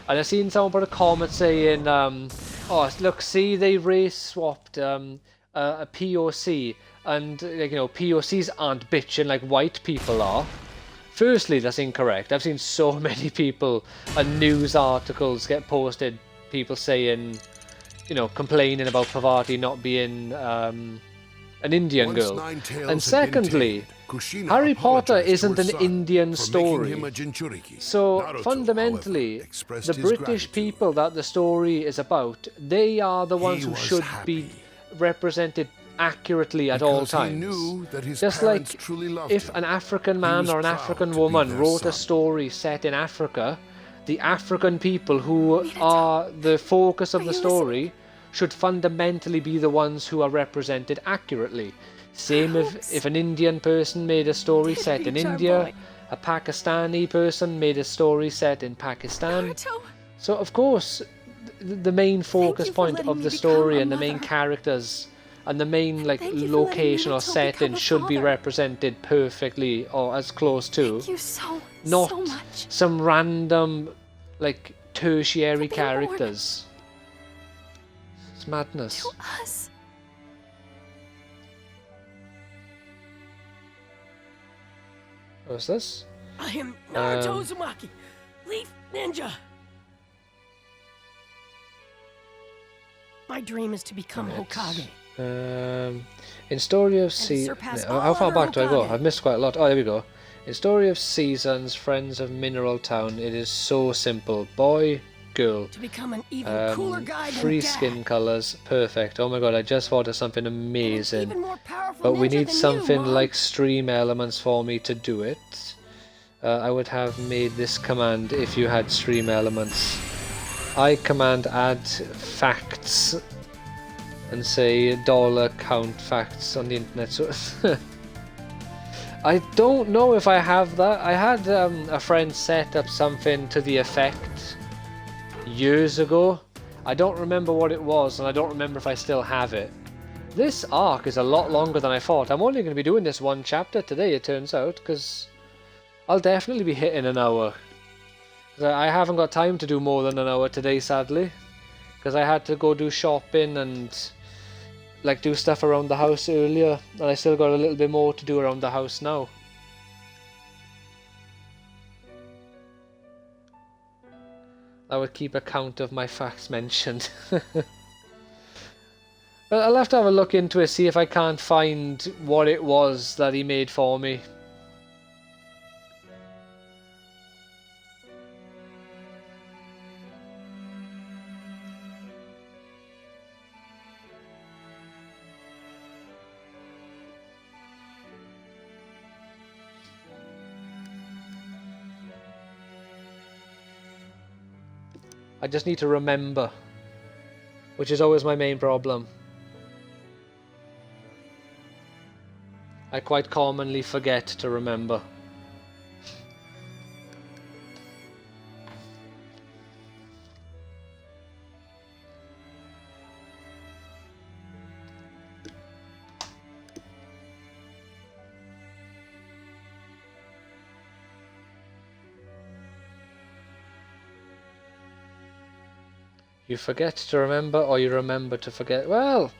And I seen someone put a comment saying, "Oh, look, see, they race swapped a POC, and like, you know, POCs aren't bitching like white people are." Firstly, that's incorrect. I've seen so many people and news articles get posted, people saying, you know, complaining about Parvati not being an Indian girl. And secondly, Harry Potter isn't an Indian story. So fundamentally, the British people that the story is about, they are the ones who should be represented accurately at all times. Just like if an African man or an African woman wrote a story set in Africa, the African people who are the focus of the story should fundamentally be the ones who are represented accurately. Same if an Indian person made a story set in India, a Pakistani person made a story set in Pakistan. So of course, the main focus point of the story and the main characters and the main like location or setting should be represented perfectly or as close to, not some random like tertiary characters. It's madness. To us. What's this? I am Naruto Uzumaki, Leaf Ninja. My dream is to become Hokage. In Story of Seasons, how far back do I go? I've missed quite a lot. Oh, there we go. In Story of Seasons, Friends of Mineral Town, it is so simple. Boy, girl. To become an even cooler guy than free Dad. skin colors, perfect. Oh my god, I just thought of something amazing. Even more powerful But we ninja need than something you, Mom. like stream elements for me to do it. I would have made this command if you had stream elements. I command add facts and say $count facts on the internet. So I don't know if I have that. I had a friend set up something to the effect years ago. I don't remember what it was, and I don't remember if I still have it. This arc is a lot longer than I thought. I'm only going to be doing this one chapter today, it turns out, because I'll definitely be hitting an hour. I haven't got time to do more than an hour today, sadly, because I had to go do shopping and like do stuff around the house earlier, and I still got a little bit more to do around the house now. I would keep a count of my facts mentioned. But I'll have to have a look into it, see if I can't find what it was that he made for me. I just need to remember, which is always my main problem. I quite commonly forget to remember. You forget to remember, or you remember to forget. Well,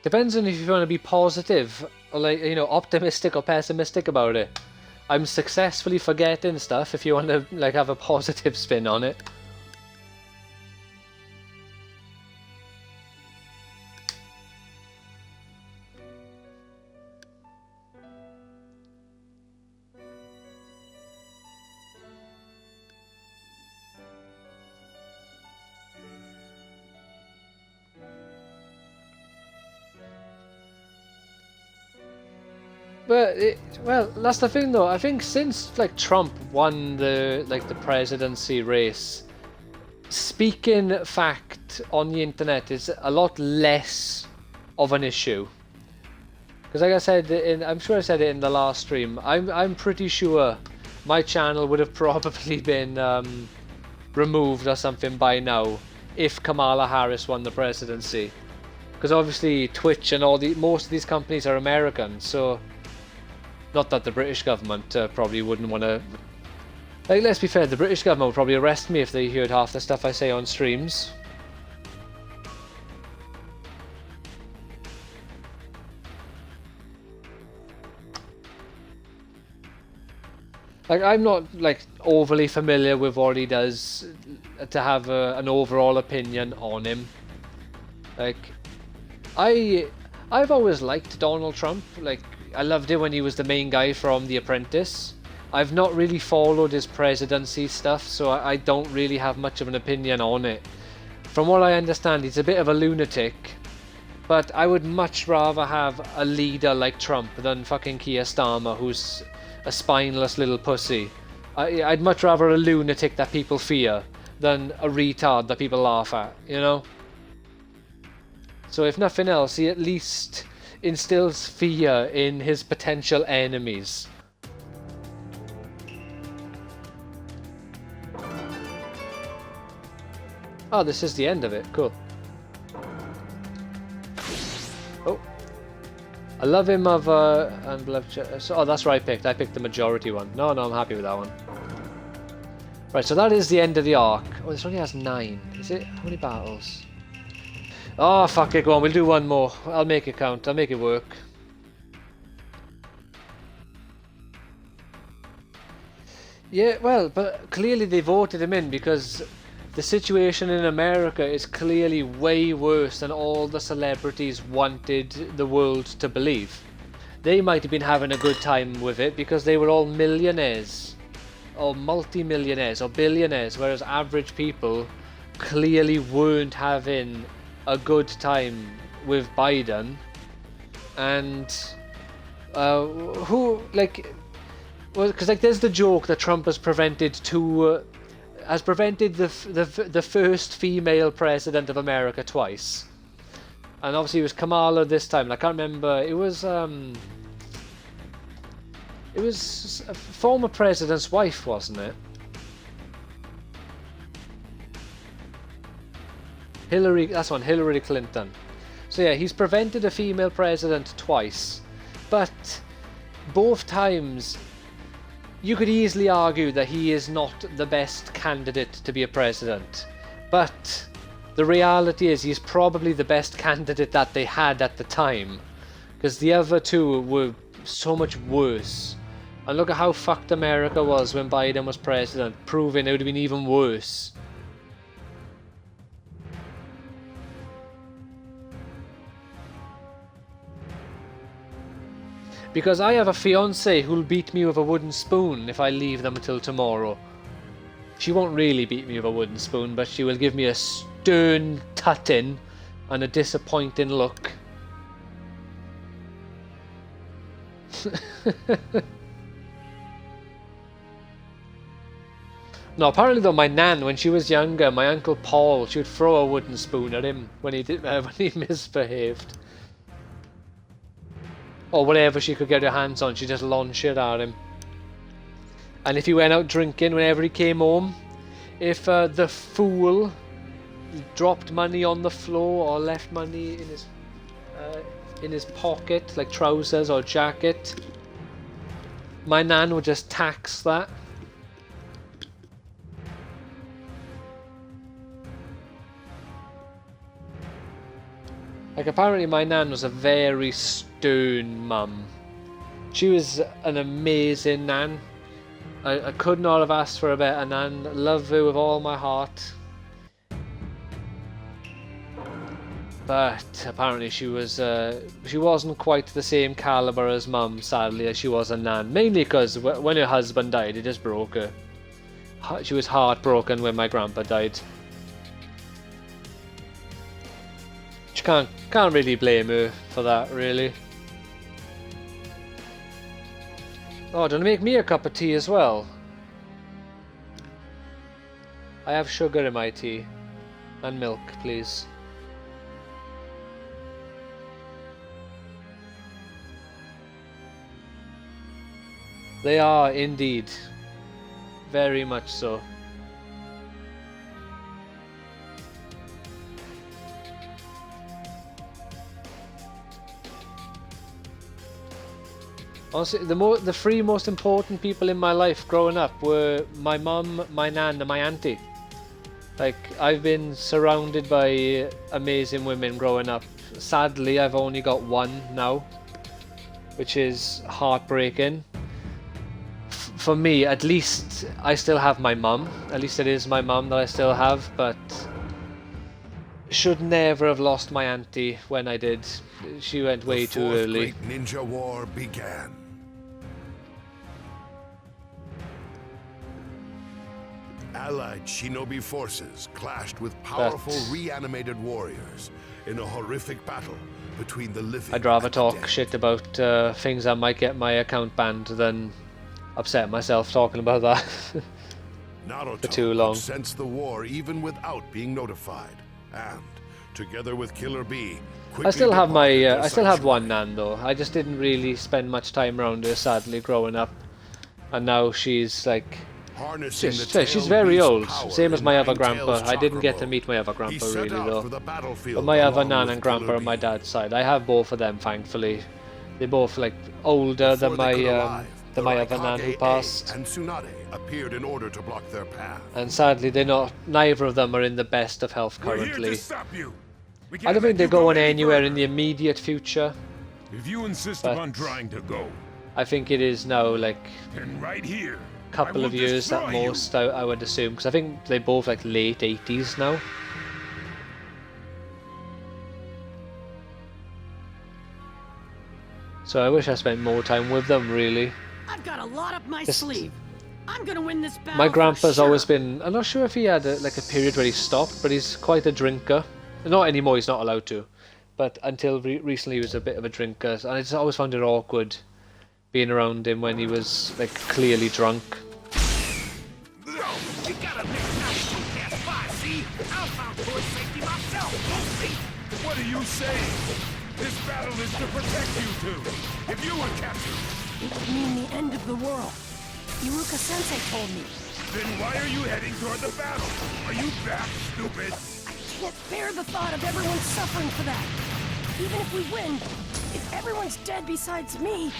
depends on if you want to be positive, or like, you know, optimistic or pessimistic about it. I'm successfully forgetting stuff if you want to like have a positive spin on it. But well, that's the thing though. I think since like Trump won the presidency race, speaking fact on the internet is a lot less of an issue. Because like I said, I'm sure I said it in the last stream, I'm pretty sure my channel would have probably been removed or something by now if Kamala Harris won the presidency. Because obviously Twitch and most of these companies are American, so not that the British government probably wouldn't want to. Like, let's be fair, the British government would probably arrest me if they heard half the stuff I say on streams. Like, I'm not like overly familiar with what he does to have an overall opinion on him. Like, I've always liked Donald Trump. Like, I loved it when he was the main guy from The Apprentice. I've not really followed his presidency stuff, so I don't really have much of an opinion on it. From what I understand, he's a bit of a lunatic, but I would much rather have a leader like Trump than fucking Keir Starmer, who's a spineless little pussy. I'd much rather a lunatic that people fear than a retard that people laugh at, you know? So if nothing else, he at least instills fear in his potential enemies. Oh, this is the end of it. Cool. Oh. I love him of and love. Oh, that's what I picked. I picked the majority one. No, I'm happy with that one. Right, so that is the end of the arc. Oh, this only has 9. Is it? How many battles? Oh, fuck it. Go on. We'll do one more. I'll make it count. I'll make it work. Yeah, well, but clearly they voted him in because the situation in America is clearly way worse than all the celebrities wanted the world to believe. They might have been having a good time with it because they were all millionaires, or multi-millionaires, or billionaires, whereas average people clearly weren't having a good time with Biden. And who, like, well, because like there's the joke that Trump has prevented the first female president of America twice, and obviously it was Kamala this time. I can't remember. It was a former president's wife, wasn't it? Hillary. That's one. Hillary Clinton. So yeah, he's prevented a female president twice, but both times you could easily argue that he is not the best candidate to be a president. But the reality is he's probably the best candidate that they had at the time, because the other two were so much worse. And look at how fucked America was when Biden was president, proving it would have been even worse. Because I have a fiance who'll beat me with a wooden spoon if I leave them until tomorrow. She won't really beat me with a wooden spoon, but she will give me a stern tutting and a disappointing look. No, apparently though, my nan, when she was younger, my Uncle Paul, she would throw a wooden spoon at him when he misbehaved. Or whatever she could get her hands on, she just launched it at him. And if he went out drinking whenever he came home, if the fool dropped money on the floor or left money in his pocket, like trousers or jacket, my nan would just tax that. Like, apparently my nan was a very stern mum. She was an amazing nan. I could not have asked for a better nan. Love her with all my heart. But apparently she wasn't quite the same caliber as mum, sadly, as she was a nan. Mainly because when her husband died, it just broke her. She was heartbroken when my grandpa died. Can't really blame her for that, really. Oh, do you want to make me a cup of tea as well? I have sugar in my tea. And milk, please. They are indeed. Very much so. Honestly, the three most important people in my life growing up were my mum, my nan, and my auntie. Like, I've been surrounded by amazing women growing up. Sadly, I've only got one now, which is heartbreaking. For me, at least, I still have my mum. At least it is my mum that I still have, but should never have lost my auntie when I did. She went way too early. The Fourth Great Ninja War began. Allied shinobi forces clashed with powerful reanimated warriors in a horrific battle between the living I'd rather and the talk dead. shit about things that might get my account banned than upset myself talking about that Naruto for too long. sensed the war even without being notified, and together with Killer Bee, I still have my departed I still have sanctuary. one nan though. I just didn't really spend much time around her, sadly, growing up, and now she's like Harnessing the she's tail very beast's old, power same as in my other Nine-Tails grandpa. I didn't get to Chocobo. meet my other He grandpa set really out though. for the battlefield But my other along nan with and grandpa Killer on my Bee. dad's side, I have both of them thankfully. They're both like older than Before they could arrive, than the my other nan who Raikage passed. and Tsunade appeared in order to block their path. And sadly, neither of them are in the best of health We're here currently. to stop you. We I can't don't let think they're you go going any anywhere in further. the immediate future. If you insist but upon trying to go, I think it is now like then right here, a couple I of will years at destroy you. most, I would assume, because I think they're both like late 80s now. So I wish I spent more time with them, really. I've got a lot up my Just- sleeve. I'm gonna win this battle. My for grandpa's sure. always been, I'm not sure if he had like a period where he stopped, but he's quite a drinker. Not anymore, he's not allowed to. But until recently he was a bit of a drinker, and I just always found it awkward being around him when he was like clearly drunk. You gotta make nice go past 5, see? I'll found towards safety myself, don't see? What are you saying? This battle is to protect you two. If you were captured, It would mean the end of the world. Iruka Sensei told me. then why are you heading toward the battle? Are you back, stupid? I can't bear the thought of everyone suffering for that. Even if we win, if everyone's dead besides me,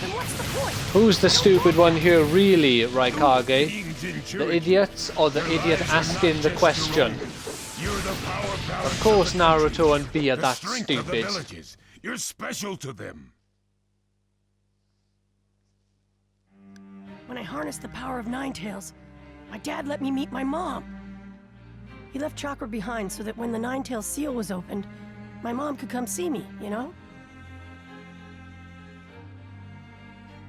then what's the point? Who's the stupid one here, really, Raikage? Being The Jinchuriki. idiot or the Your idiot lives are not asking the just question? your own. You're the power balance Of course, the country. Naruto and Bee are The that strength of the stupid. villages. You're special to them. When I harnessed the power of Ninetales, my dad let me meet my mom. He left Chakra behind so that when the Ninetales seal was opened, my mom could come see me, you know?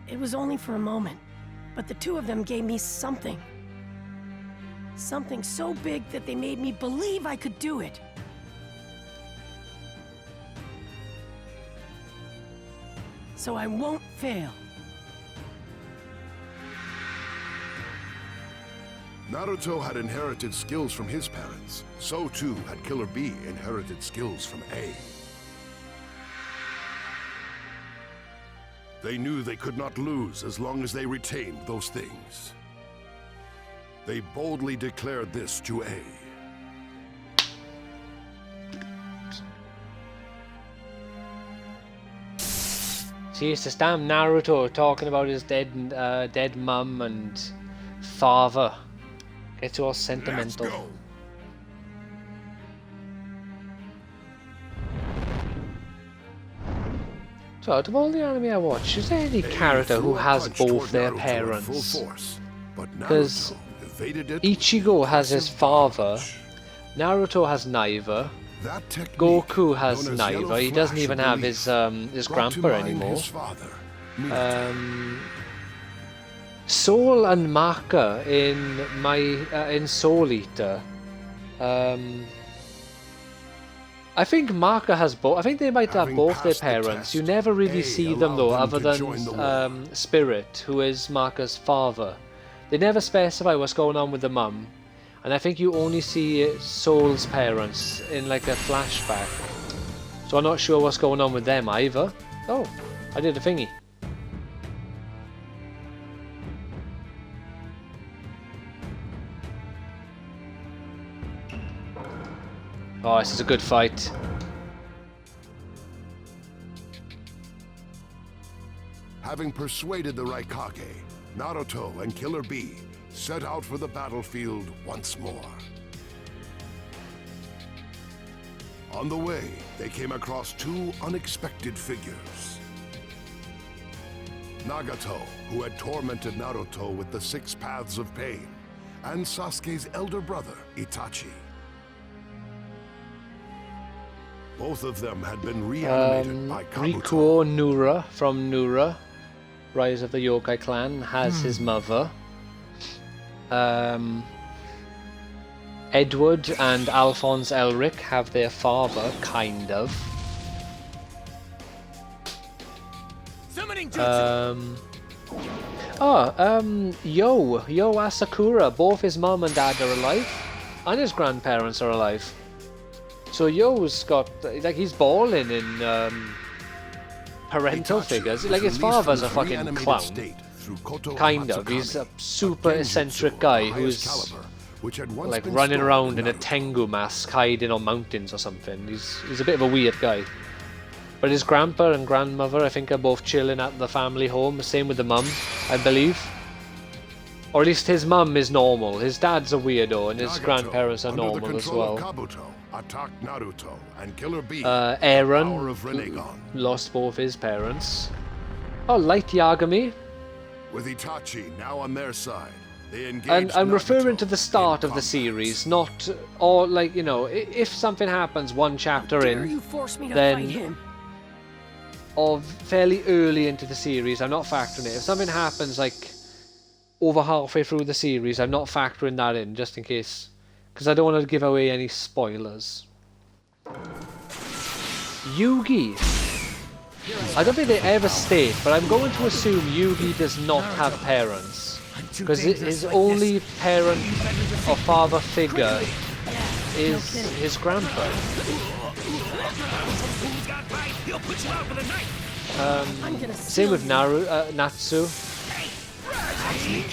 It was only for a moment, but the two of them gave me something. Something so big that they made me believe I could do it. So I won't fail. Naruto had inherited skills from his parents. So too had Killer Bee inherited skills from A. They knew they could not lose as long as they retained those things. They boldly declared this to A. Jesus, damn Naruto talking about his dead mum and father. Gets all Let's sentimental. go. So, out of all the anime I watch, is there any character who has both their parents? Because Ichigo has his father, Naruto has neither, Goku has neither. He doesn't even have his grandpa anymore. Soul and Maka in Soul Eater. I think Marker has both. I think they might have Having both their passed the parents. You test, never really A see them though, allowed them other to join the war. than Spirit, who is Marker's father. They never specify what's going on with the mum, and I think you only see Soul's parents in like a flashback. So I'm not sure what's going on with them either. Oh, I did a thingy. Oh, this is a good fight. Having persuaded the Raikage, Naruto and Killer Bee set out for the battlefield once more. On the way, they came across two unexpected figures. Nagato, who had tormented Naruto with the 6 paths of pain, and Sasuke's elder brother, Itachi. Both of them had been reanimated by Kabuto. Rikuo Nura from Nura, Rise of the Yokai Clan, has his mother. Edward and Alphonse Elric have their father, kind of. Yo Asakura, both his mom and dad are alive, and his grandparents are alive. So Yo's got, like, he's balling in parental Itachi figures. was Like, his released father's from a his fucking reanimated clown. state through Koto Kind of. Hatsukame, He's a a super genjutsu eccentric of guy the who's highest caliber, which had once like been running stored around in a Naruto. Tengu mask, hiding on mountains or something. He's a bit of a weird guy. But his grandpa and grandmother, I think, are both chilling at the family home. Same with the mum, I believe. Or at least his mum is normal. His dad's a weirdo, and his Nagato, grandparents are under the normal as control well. of Kabuto, attacked Naruto and Killer Bee. Aaron Power of Rinnegan. lost both his parents. Oh, Light Yagami. With Itachi now on their side, they engaged And I'm referring Nagato to the start in of the combat. series, not, or like, you know, if something happens one chapter Dare in, you force me to then- fight him? or fairly early into the series, I'm not factoring it. If something happens like over halfway through the series, I'm not factoring that in, just in case, because I don't want to give away any spoilers. Yugi. I don't think they ever state, but I'm going to assume Yugi does not have parents, because his only parent or father figure is his grandpa. Same with Natsu.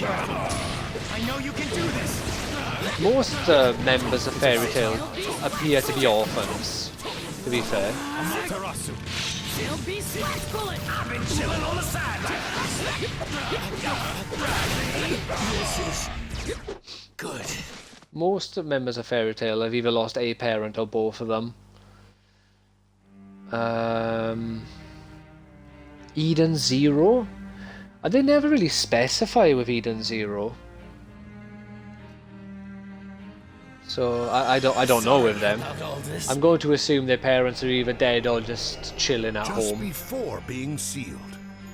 I know you can do this. Most members of Fairy Tail appear to be orphans, to be fair. Amaterasu. She'll be splash bullet. I've been chilling on the sideline. This is good. Most members of Fairy Tail have either lost a parent or both of them. Eden Zero? They never really specify with Eden Zero. So I don't know with them. I'm going to assume their parents are either dead or just chilling at Just home. before being sealed,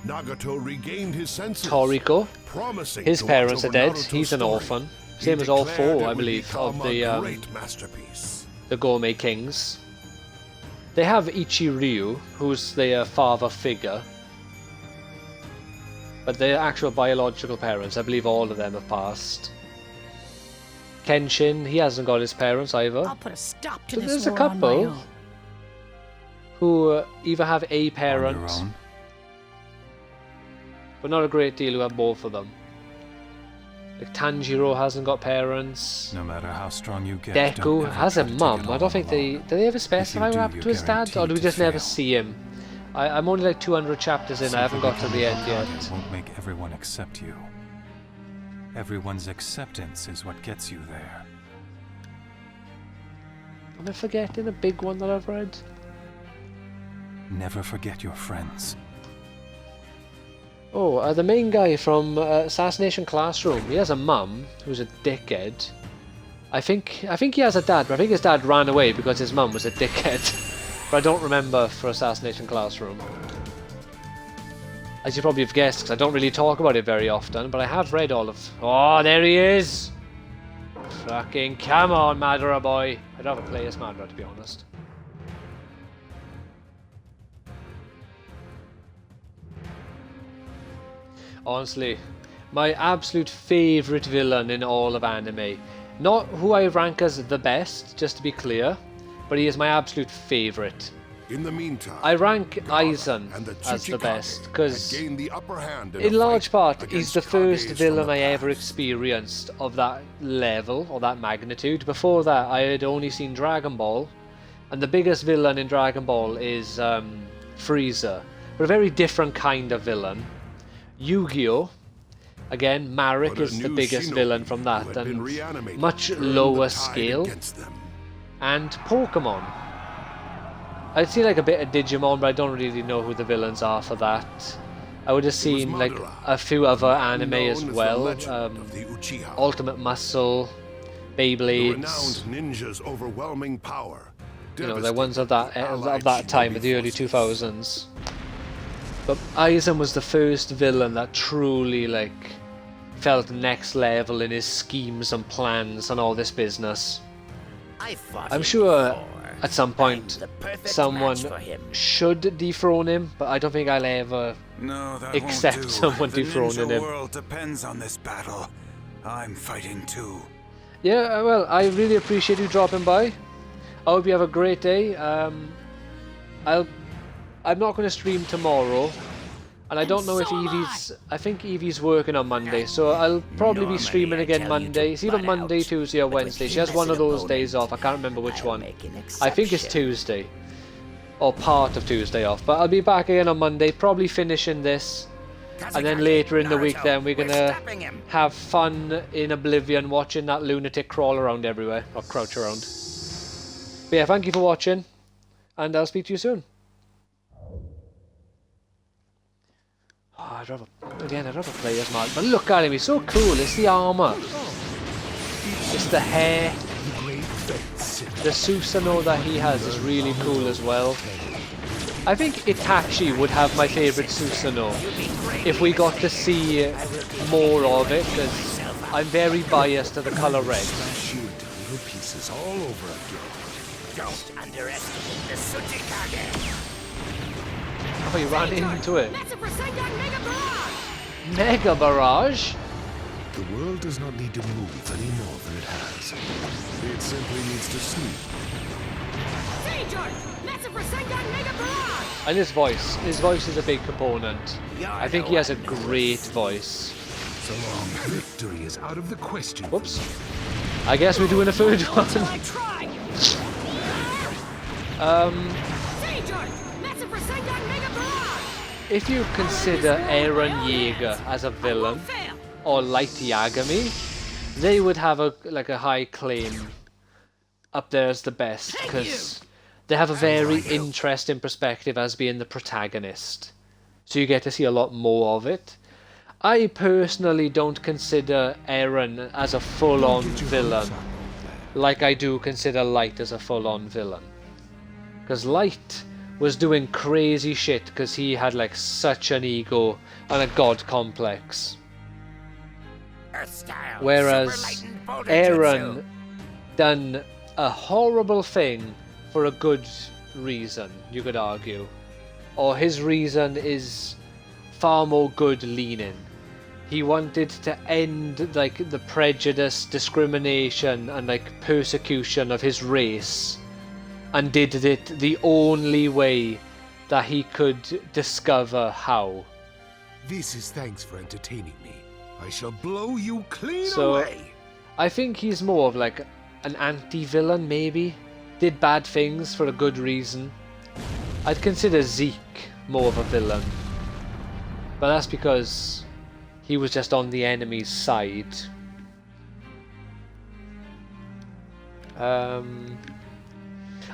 Nagato regained his senses, Toriko, promising his to parents watch are over dead. Naruto's He's an story. orphan. He Same as all declared four, it I would believe, become of a the great masterpiece. Gourmet Kings. They have Ichiryu, who's their father figure. But their actual biological parents, I believe all of them have passed. Kenshin, he hasn't got his parents either. I'll put a stop to So this there's a war on my couple own. who either have a parent, On your own? but not a great deal who have both of them. Like Tanjiro hasn't got parents. No matter how strong you get, don't Deku ever has try a to take mum. it I all don't think alone. do they ever specify do, what happened to you're his dad, or do we guaranteed just to never fail. see him? I'm only like 200 chapters in, I haven't got to the end yet. It won't make everyone accept you. Everyone's acceptance is what gets you there. Am I forgetting a big one that I've read? Never forget your friends. Oh, the main guy from Assassination Classroom. He has a mum who's a dickhead. I think he has a dad, but I think his dad ran away because his mum was a dickhead. But I don't remember for Assassination Classroom. As you probably have guessed, because I don't really talk about it very often, but I have read all of... Oh, there he is! Fucking come on, Madara boy. I'd rather play as Madara, to be honest. Honestly, my absolute favourite villain in all of anime. Not who I rank as the best, just to be clear, but he is my absolute favourite. In the meantime, I rank Gaara Aizen and the as the Tsuchikage best, had because gained the upper hand in a large fight part, he's against the first Kages villain from the I ever past. experienced of that level, or that magnitude. Before that, I had only seen Dragon Ball, and the biggest villain in Dragon Ball is Frieza, but a very different kind of villain. Yu-Gi-Oh! Again, Marek But a is the new biggest shinobi villain from who that, had been and reanimated much turned the lower tide scale. against them. And Pokemon. I'd seen like a bit of Digimon, but I don't really know who the villains are for that. I would have seen like Madara, a few other anime known as as the well. legend of the Uchiha. Ultimate Muscle, The Beyblades. renowned ninja's overwhelming power. You know, the ones of that Allied time, of the shinobi early forces. 2000s. But Aizen was the first villain that truly like felt next level in his schemes and plans and all this business. I fought I'm him sure before. at some point I'm the perfect someone match for him. should dethrone him, but I don't think I'll ever No, that accept won't do. someone the dethroning ninja him. world depends on this battle. I'm fighting too. Yeah, well, I really appreciate you dropping by. I hope you have a great day. I'm not going to stream tomorrow, and I don't know if Evie's. I think Evie's working on Monday, so I'll probably be streaming again Monday. It's either Monday, Tuesday, or Wednesday. She has one of those days off. I can't remember which one. I think it's Tuesday, or part of Tuesday off. But I'll be back again on Monday, probably finishing this. And then later in the week, then we're gonna have fun in Oblivion, watching that lunatic crawl around everywhere, or crouch around. But yeah, thank you for watching, and I'll speak to you soon. Oh, I'd rather play as Mark, but look at him, he's so cool. It's the armor, it's the hair, the Susanoo that he has is really cool as well. I think Itachi would have my favourite Susanoo if we got to see more of it, because I'm very biased to the colour red. Little pieces all over again. Don't underestimate the Tsuchikage. Oh, you ran into it. That's a Rasengan Mega Barrage! Mega Barrage? The world does not need to move any more than it has. It simply needs to sleep. That's a Rasengan Mega Barrage! And his voice is a big component. I think he has a great voice. So long, victory is out of the question. Whoops. I guess we're doing a third one. I try! That's a Rasengan Mega Barrage! If you consider Eren Yeager as a villain, or Light Yagami, they would have a high claim up there as the best, because they have a very interesting perspective as being the protagonist. So you get to see a lot more of it. I personally don't consider Eren as a full-on villain, like I do consider Light as a full-on villain. Because Light was doing crazy shit because he had like such an ego and a god complex. Whereas Eren done a horrible thing for a good reason, you could argue. Or his reason is far more good leaning. He wanted to end like the prejudice, discrimination and like persecution of his race, and did it the only way that he could discover how. This is thanks for entertaining me. I shall blow you clean So away. I think he's more of like an anti-villain, maybe. Did bad things for a good reason. I'd consider Zeke more of a villain, but that's because he was just on the enemy's side.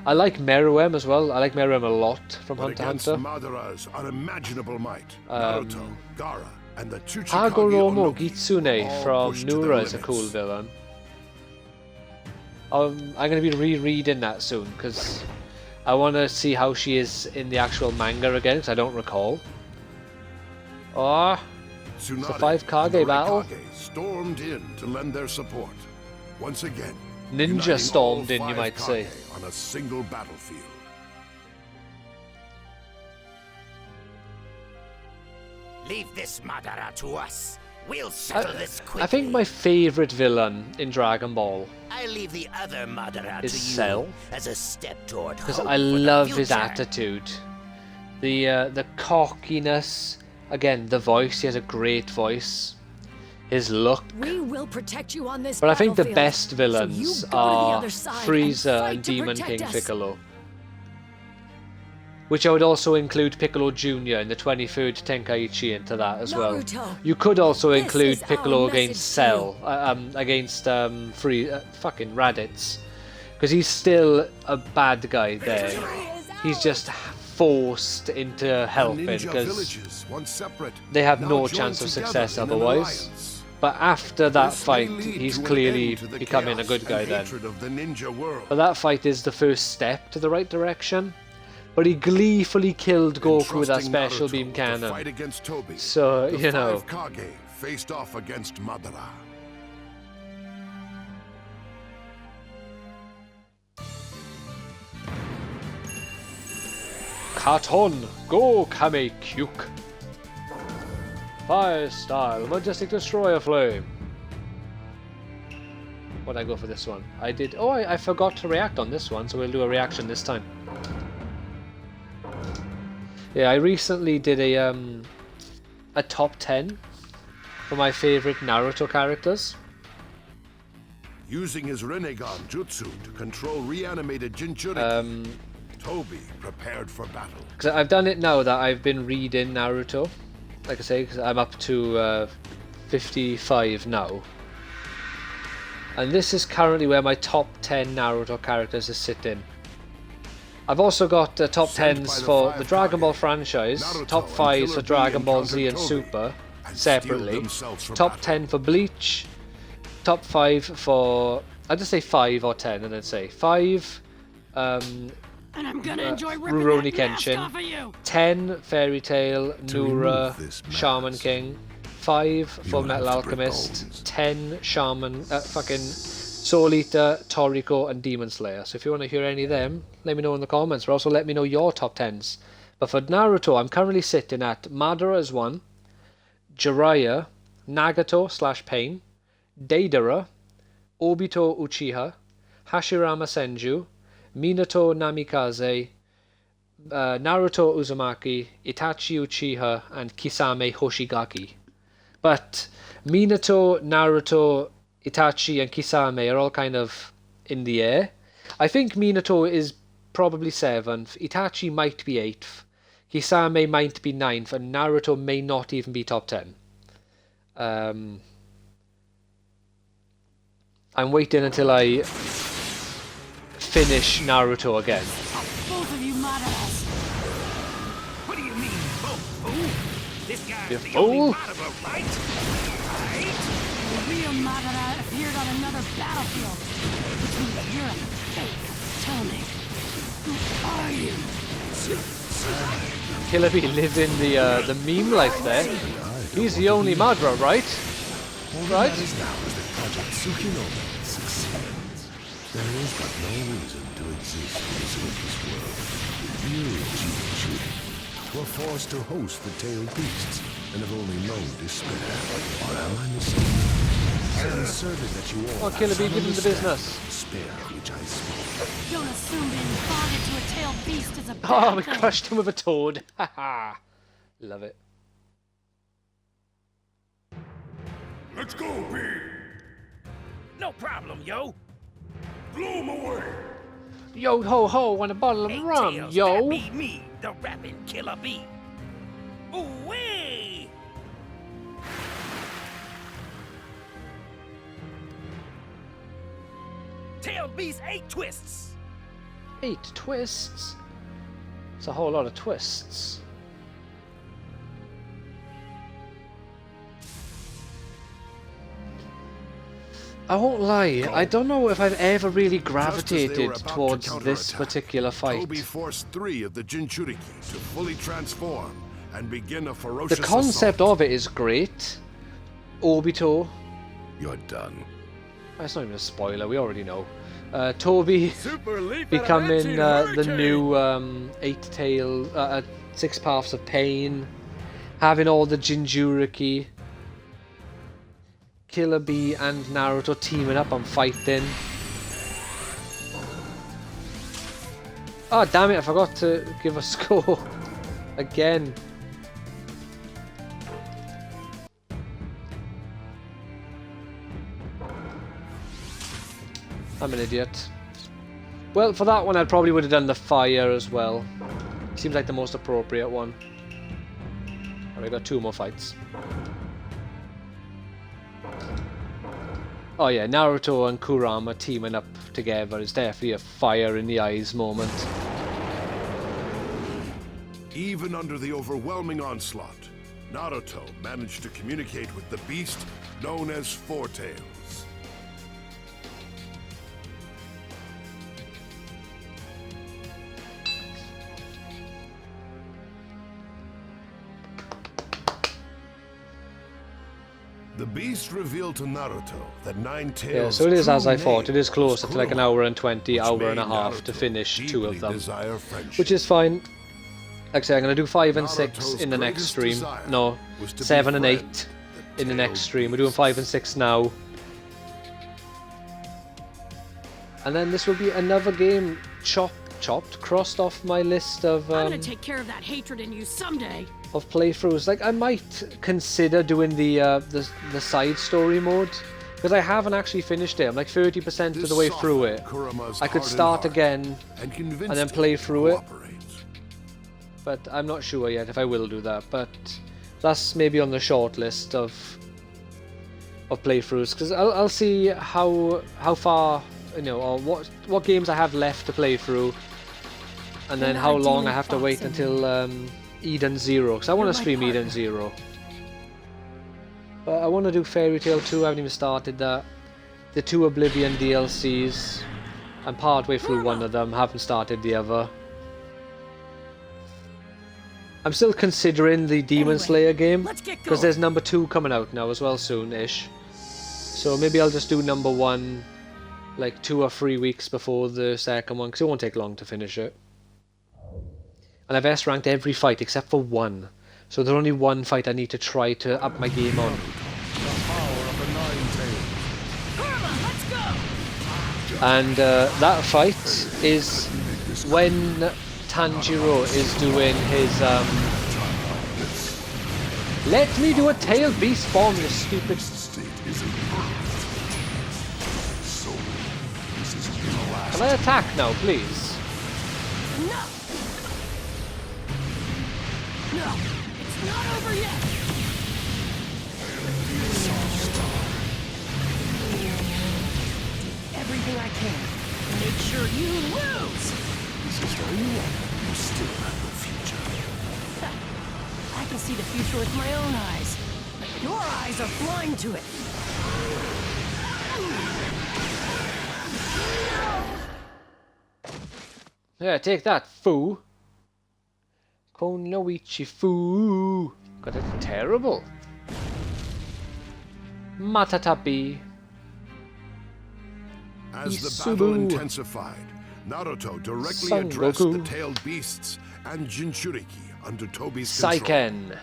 I like Meruem as well. I like Meruem a lot from Hunter x Hunter. Madara's unimaginable might, Naruto, Gaara, and the Tsuchikage Hagoromo Onoki Kitsune all from pushed to their Nura is a limits. cool villain. I'm going to be rereading that soon because I want to see how she is in the actual manga again, because I don't recall. Oh, it's a Tsunade 5 and the Kage battle. Raikage stormed in to lend their support. Once again, Ninja uniting stormed all in, you 5 might say. Kage on a single battlefield. Leave this Madara to us. We'll settle this quickly. I think my favourite villain in Dragon Ball I leave the other Madara is to Cell, you as a step toward because hope I for the love his future. attitude, the cockiness. Again, the voice. He has a great voice. His look. We will protect you on this But I think the battlefield. best So villains you go to the are other side Frieza fight and to Demon protect King us. Piccolo. Which I would also include Piccolo Jr. in the 23rd Tenkaichi into that as well. Naruto, You could also this include is our Piccolo message against to Cell, against fucking Raditz, because he's still a bad guy there. He's just forced into helping Ninja because villages, once separate, they have now no joined chance of together success in an otherwise. alliance. But after that This may fight, lead he's to an clearly end to the becoming a chaos good guy and then. hatred of the ninja world. But that fight is the first step to the right direction. But he gleefully killed Goku with that Entrusting special Naruto beam to fight cannon. against Tobi, So, the you know. five Kage faced off against Madara. Katon, go Kame Kyuk. Fire style, majestic destroyer flame. What'd I go for this one? I did. Oh, I forgot to react on this one, so we'll do a reaction this time. Yeah, I recently did a top 10 for my favorite Naruto characters. Using his Rinnegan jutsu to control reanimated Jinchuriki, Tobi prepared for battle. Because I've done it now that I've been reading Naruto. Like I say, because I'm up to 55 now. And this is currently where my top 10 Naruto characters is sitting. I've also got top Sent by 10s the for five the Dragon Ball Kage, franchise, Naruto top and 5s Killer for Bee Dragon Ball Z and encountered Super, and separately, steeled themselves for top battle. 10 for Bleach, top 5 for... I'll just say 5 or 10 and then say 5 And I'm gonna enjoy ripping Rurouni that mask Kenshin, off of you. 10 Fairy Tail, Nura, remove this Shaman mask, King, 5 Full will Metal have to break Alchemist, bones. 10 Shaman, fucking Soul Eater, Toriko, and Demon Slayer. So if you want to hear any of them, let me know in the comments, or also let me know your top 10s. But for Naruto, I'm currently sitting at Madara as 1, Jiraiya, Nagato / Pain, Deidara, Obito Uchiha, Hashirama Senju, Minato Namikaze, Naruto Uzumaki, Itachi Uchiha, and Kisame Hoshigaki. But Minato, Naruto, Itachi, and Kisame are all kind of in the air. I think Minato is probably 7th, Itachi might be 8th, Kisame might be 9th, and Naruto may not even be top 10. I'm waiting until I finish Naruto again. Both of you Madaras. What do you mean, fool? This guy's You the fool? only Madara, right? Right? The real Madara appeared on another battlefield. Which means you're a fake. Tell me, who are you? Killer Bee living the meme life there. He's the only Madara, right? Right? Now as the Project Tsukinoma succeeds, there is but no reason to exist in the surface world. You, Jinchuriki, were forced to host the tailed beasts and have only known despair. Or am I mistaken? I am certain that you all Oh, Killer Bee, have give him the some business. despair of which I speak. Don't assume being bonded to a tailed beast is a bad Oh, we thing. crushed him with a toad. Haha. Love it. Let's go, B! No problem, yo. Blow him away! Yo ho ho, want a bottle of Eight rum, tails, yo. that be me, the rapping Killer Bee. Ooh-wee! Tailed Bee's 8 twists. 8 twists. It's a whole lot of twists. I won't lie, I don't know if I've ever really Just as they gravitated were about to towards this counterattack, particular fight. Tobi forced 3 of the Jinchuriki to fully transform and begin a ferocious The concept assault. of it is great. Obito, You're done. that's not even a spoiler, we already know. Tobi becoming the new 8 tail, 6 paths of pain. having all the Jinchuriki, Killer Bee and Naruto teaming up and fighting. Oh damn it, I forgot to give a score again. I'm an idiot. Well, for that one I probably would have done the fire as well. Seems like the most appropriate one. And we got 2 more fights. Oh yeah, Naruto and Kurama teaming up together is definitely a fire in the eyes moment. Even under the overwhelming onslaught, Naruto managed to communicate with the beast known as Four Tails. The beast revealed to Naruto that Nine Tails. Yeah, so it is as I thought. It is closer to like an hour and 20, hour and a half to finish 2 of them, which is fine. Like I say, I'm going to do 5 and 6 in the next stream. No, 7 and 8 in the next stream. We're doing 5 and 6 now. And then this will be another game crossed off my list of I'm gonna take care of that hatred in you someday. Of playthroughs. Like I might consider doing the side story mode, because I haven't actually finished it. I'm like 30% of the way through it. I could start again and then play through it, but I'm not sure yet if I will do that. But that's maybe on the short list of playthroughs, because I'll see how far, you know, or what games I have left to play through, and then how long I have to wait until Eden Zero, because I want to stream Eden Zero. But I want to do Fairy Tail 2, I haven't even started that. The 2 Oblivion DLCs, I'm partway through one of them, haven't started the other. I'm still considering the Demon Slayer game, because there's number 2 coming out now as well soon-ish. So maybe I'll just do number 1 like 2 or 3 weeks before the second one, because it won't take long to finish it. And I've S-ranked every fight except for 1. So there's only 1 fight I need to try to up my game on. And that fight is when Tanjiro is doing his let me do a tail beast bomb, you stupid. Can I attack now, please? No, it's not over yet. Everything I can to make sure you lose. This is how you want. You still have no future. I can see the future with my own eyes, but your eyes are blind to it. Yeah, take that, foo. Konoichi foo. Got it terrible. Matatapi. As the battle intensified, Naruto directly addressed the tailed beasts and Jinchuriki under Tobi's control. Saiken.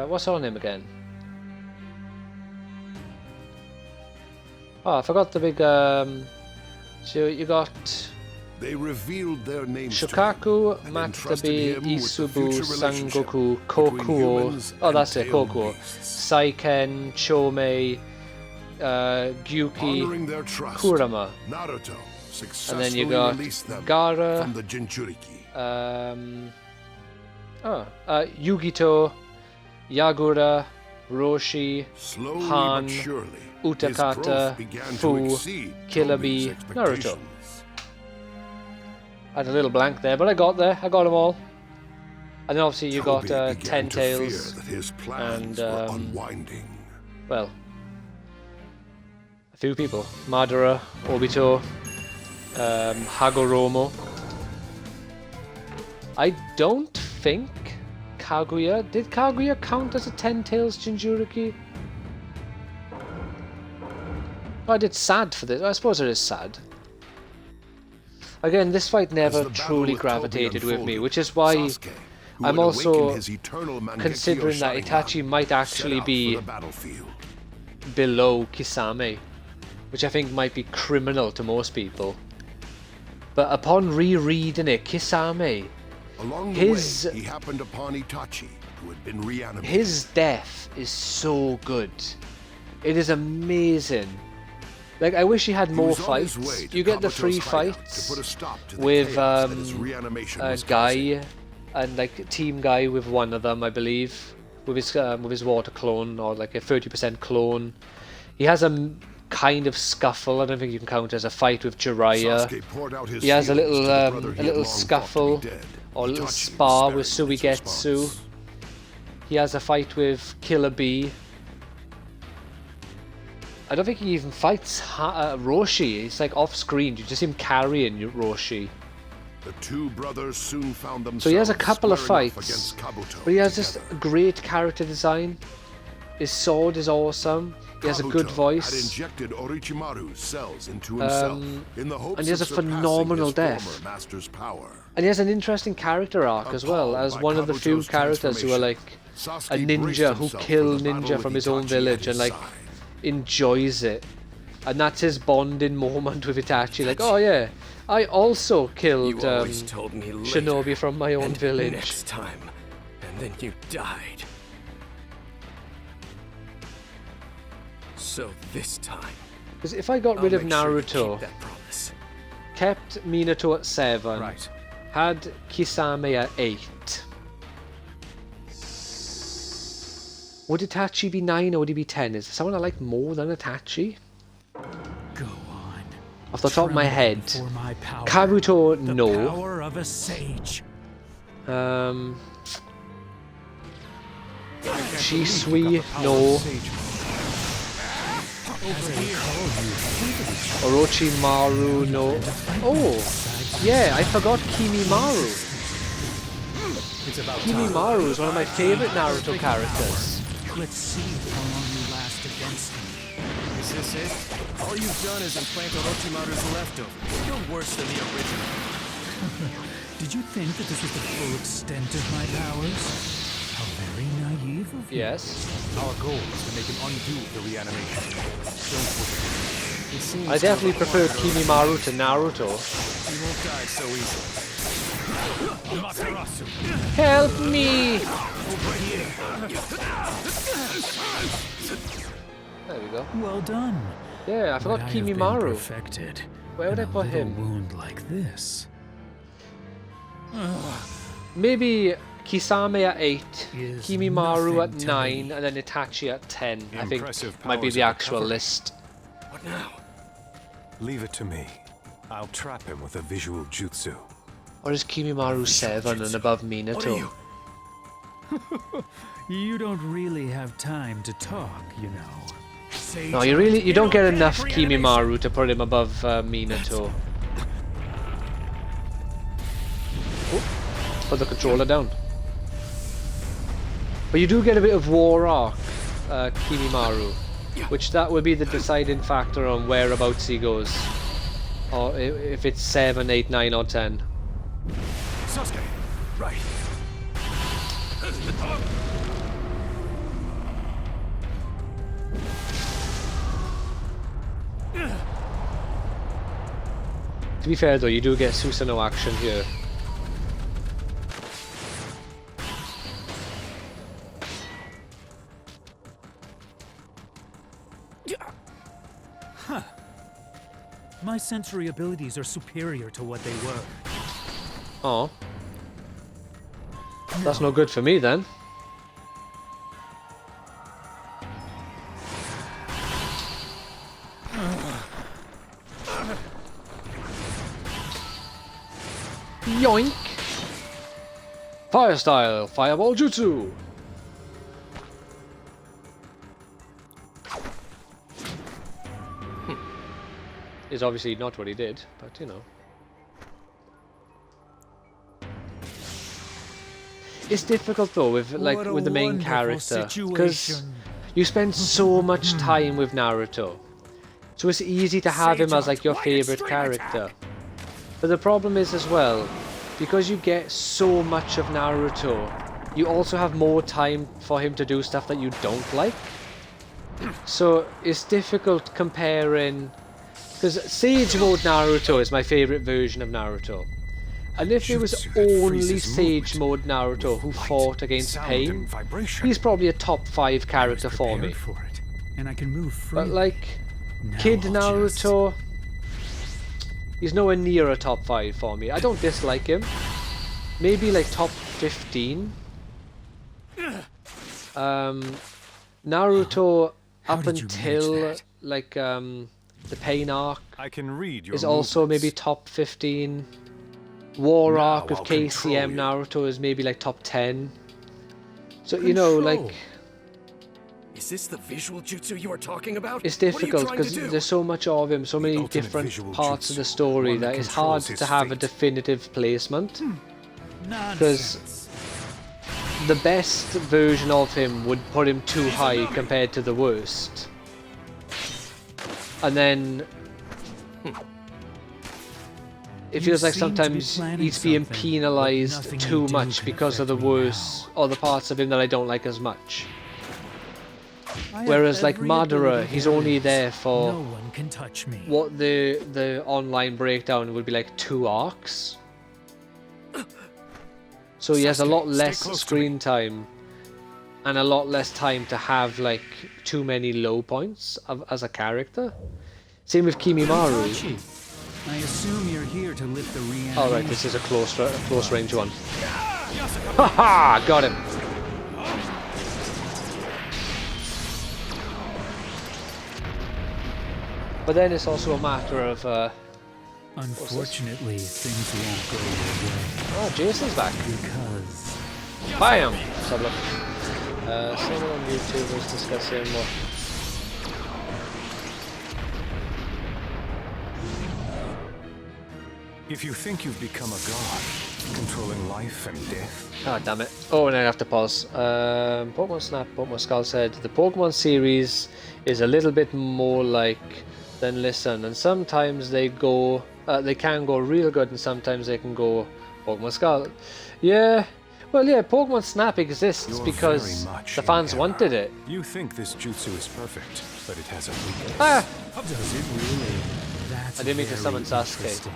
What's her name again? Oh, I forgot the big. So you got. They revealed their names. Shukaku, Matatabi, Isubu, Sangoku, Kokuo. Oh, that's it, Kokuo. Saiken, Chomei, Gyuki, Kurama. Naruto and then you got Gaara, from the Jinchuriki. Yugito, Yagura, Roshi, Han, Utakata, Fu, Killer Bee, Naruto. I had a little blank there, but I got there. I got them all. And then obviously you got Ten Tails and well, a few people: Madara, Obito, Hagoromo. I don't think Kaguya. Did Kaguya count as a Ten Tails Jinchuriki? Oh, I did Sad for this. I suppose it is Sad. Again, this fight never truly gravitated with me, which is why I'm would also awaken his eternal Mangekyo considering that Sharingan, Itachi might set actually out be for the battlefield. below Kisame, which I think might be criminal to most people. But upon rereading it, Kisame, Along the his way, he happened upon Itachi, who had been reanimated. his death is so good. It is amazing. Like, I wish he had more was on his way fights. to You get the Kabuto's free hideout fights to put a stop to the with chaos that his reanimation was Guy and like Team Guy with one of them, I believe, with his water clone, or like a 30% clone. He has a kind of scuffle. I don't think you can count it as a fight with Jiraiya. Sasuke poured out his He has a feelings little to the brother he had long thought to be scuffle dead. or a little Itachi spar was with spared his Suigetsu. response. He has a fight with Killer Bee. I don't think he even fights Roshi. It's like off screen. You just see him carrying Roshi. The two brothers soon found themselves So he has a couple of squaring off fights, against Kabuto but he has just together. great character design. His sword is awesome. He has a good Kabuto had voice. injected Orochimaru's cells into himself in the hopes and he has a of surpassing phenomenal his death. former master's power. And he has an interesting character arc as well, Appalled as by one of the few Kabuto's characters who are like Sasuke a braced ninja who himself killed for the battle ninja with from his own Itachi at village and his like side. enjoys it. And that's his bonding moment with Itachi. Like, oh yeah, I also killed You always told me later, Shinobi from my own and village. next time, and then you died. So this time, Because if I got rid I'll of make sure you Naruto, keep that promise. kept Minato at 7, Right. had Kisame at 8, would Itachi be 9 or would he be 10? Is there someone I like more than Itachi? Go on. Off the top of my Tremble head, before my power. Kabuto, The no. power of a sage. Shisui, no. Orochimaru, no. Oh, yeah, I forgot Kimimaru. Kimimaru is one of my favorite Naruto characters. Let's see how long you last against me. Is this it? All you've done is implant Orochimaru's leftovers. You're worse than the original. Did you think that this was the full extent of my powers? How very naive of you. Yes. Our goal is to make him undo the reanimation. Don't worry. He seems I to have definitely prefer acquired Kimimaru to Naruto. He won't die so easily. Help me! There we go. Well done. Yeah, I forgot But I have been Kimimaru. perfected Where would in I a put little him? wound like this. Maybe Kisame at 8, Is Kimimaru at nothing to 9, me. and then Itachi at 10. I think Impressive might be powers the of actual recovery. list. What now? Leave it to me. I'll trap him with a visual jutsu. Or is Kimimaru 7 and above Minato? You don't really have time to talk, you know. Sage No, you don't get enough Kimimaru to put him above Minato. Oh, put the controller down. But you do get a bit of War Arc, Kimimaru, which that would be the deciding factor on whereabouts he goes. Or if it's 7, 8, 9 or 10. Sasuke! Right. To be fair though, you do get Susanoo action here. My sensory abilities are superior to what they were. Oh. That's no good for me then. Yoink! Fire style, fireball jutsu! Is obviously not what he did, but you know. It's difficult though with with the main character because you spend so much time with Naruto, so it's easy to have him as like your favorite character. But the problem is as well, because you get so much of Naruto, you also have more time for him to do stuff that you don't like. So it's difficult comparing, because Sage Mode Naruto is my favourite version of Naruto. And if there was only Sage Mode Naruto who fought against pain, he's probably a top 5 character for me. And I can move But freely. like, Kid Naruto, he's nowhere near a top 5 for me. I don't dislike him. Maybe like top 15. Naruto up until like the pain arc is also maybe top 15. War arc with KCM Naruto is maybe like top 10. So you know, like, is this the visual jutsu you are talking about? it's difficult because there's so much of him, so many different parts of the story that it's hard to have a definitive placement. Because the best version of him would put him too high compared to the worst. And then it feels like sometimes he's being penalised too much because of the worst, or the parts of him that I don't like as much. Whereas like Madara, he's only there for what the online breakdown would be like 2 arcs. So he has a lot less screen time and a lot less time to have like too many low points as a character. Same with Kimimaru. I assume you're here to lift the reanimation. Alright, this is a close range one. Haha! Got him! But then it's also a matter of unfortunately, things won't go your way. Oh, Jason's back. Because BAM! Let's have a look. Someone on YouTube was discussing what. If you think you've become a god, controlling life and death. Ah, damn it. Oh, and I have to pause. Pokemon Snap, Pokemon Skull said, the Pokemon series is a little bit more like Then Listen, and sometimes they can go real good, and sometimes they can go Pokemon Skull. Yeah, well, yeah, Pokemon Snap exists because the fans wanted it. You think this jutsu is perfect, but it has a weakness. Ah! does it really? That's I didn't mean to summon Sasuke.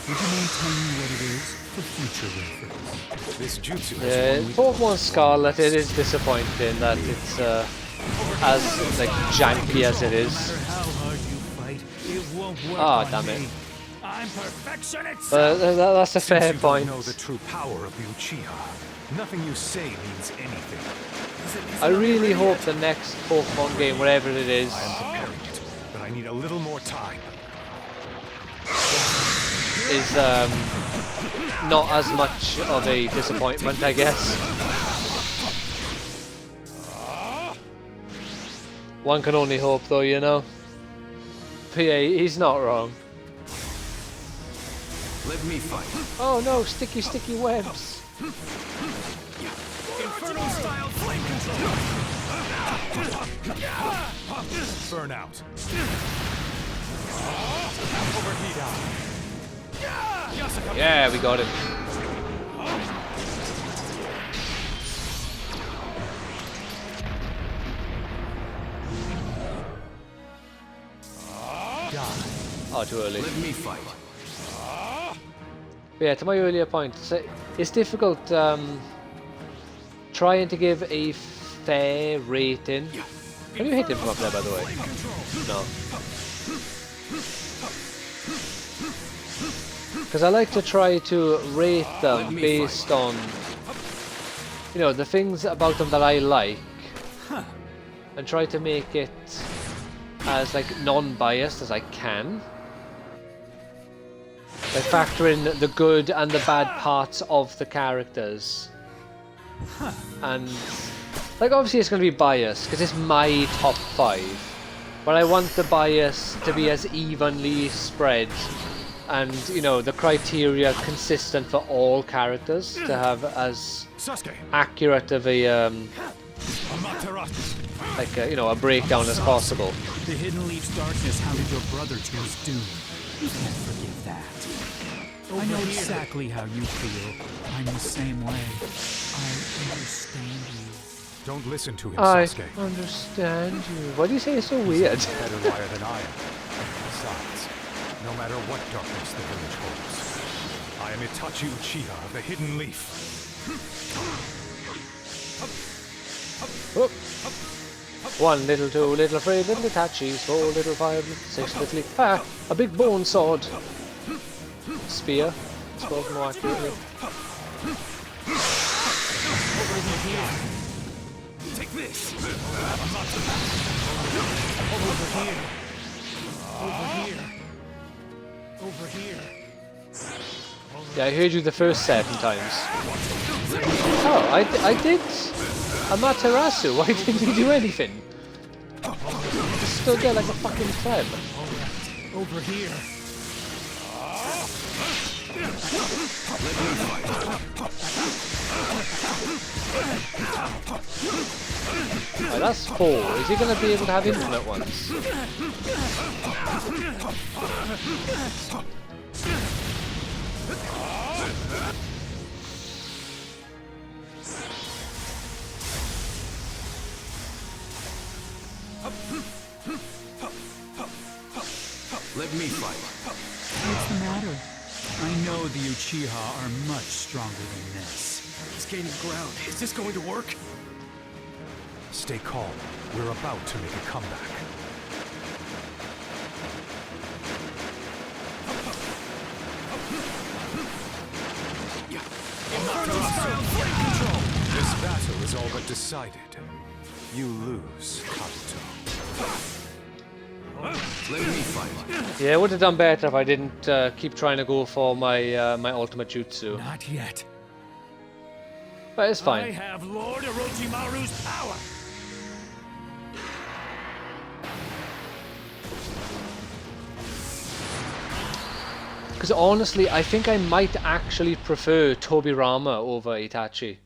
Would you mind telling me what it is for future reference? This jutsu Yeah, Pokemon Scarlet, it is disappointing that it's as like janky as it is. Ah, oh, damn it. I'm perfection itself. But that's a fair point. Know the true power of the Uchiha. Nothing you say means anything. I really hope the next Pokemon game, whatever it is, I am preparing it, but I need a little more time. is not as much of a disappointment, I guess. One can only hope, though, you know. But yeah, he's not wrong. Let me fight. Oh no, sticky webs. Inferno style flame control. Burn out. Overheat out. Yeah, we got him. Oh, too early. Let me fight. But yeah, to my earlier point, it's difficult trying to give a fair rating. Can you hit him from up there, by the way? No. Because I like to try to rate them based on, you know, the things about them that I like, and try to make it as like non-biased as I can. Like factor in the good and the bad parts of the characters. And like obviously it's going to be biased because it's my top 5, but I want the bias to be as evenly spread and, you know, the criteria consistent for all characters to have as accurate of a like a, you know, a breakdown as possible. The Hidden Leaf's darkness hounded your brother to his doom. You can't forgive that. I know exactly how you feel. I'm the same way. I understand you. Don't listen to him, I Sasuke. understand you. Why do you say it's so weird? He's a better liar than I am. Besides, no matter what darkness the village holds, I am Itachi Uchiha of the Hidden Leaf. Whoop. 1 little, 2 little, 3 little Itachis, 4 little, 5 little, 6 little. Ah, a big bone sword. Spear. Spoken more accurately. Take this. Over here. Over here. Yeah, I heard you the first 7 times. Oh, I did Amaterasu. Why didn't you do anything? Just stood there like a fucking pleb. Over here. Right, that's 4. Is he going to be able to have infinite ones? Let me fight. What's the matter? I know the Uchiha are much stronger than this. He's gaining ground. Is this going to work? Stay calm. We're about to make a comeback. This battle is all but decided. You lose, Kabuto. Let me fight. Yeah, I would have done better if I didn't keep trying to go for my my ultimate jutsu. Not yet. But it's I fine. have Lord Orochimaru's power. Because honestly, I think I might actually prefer Tobirama over Itachi.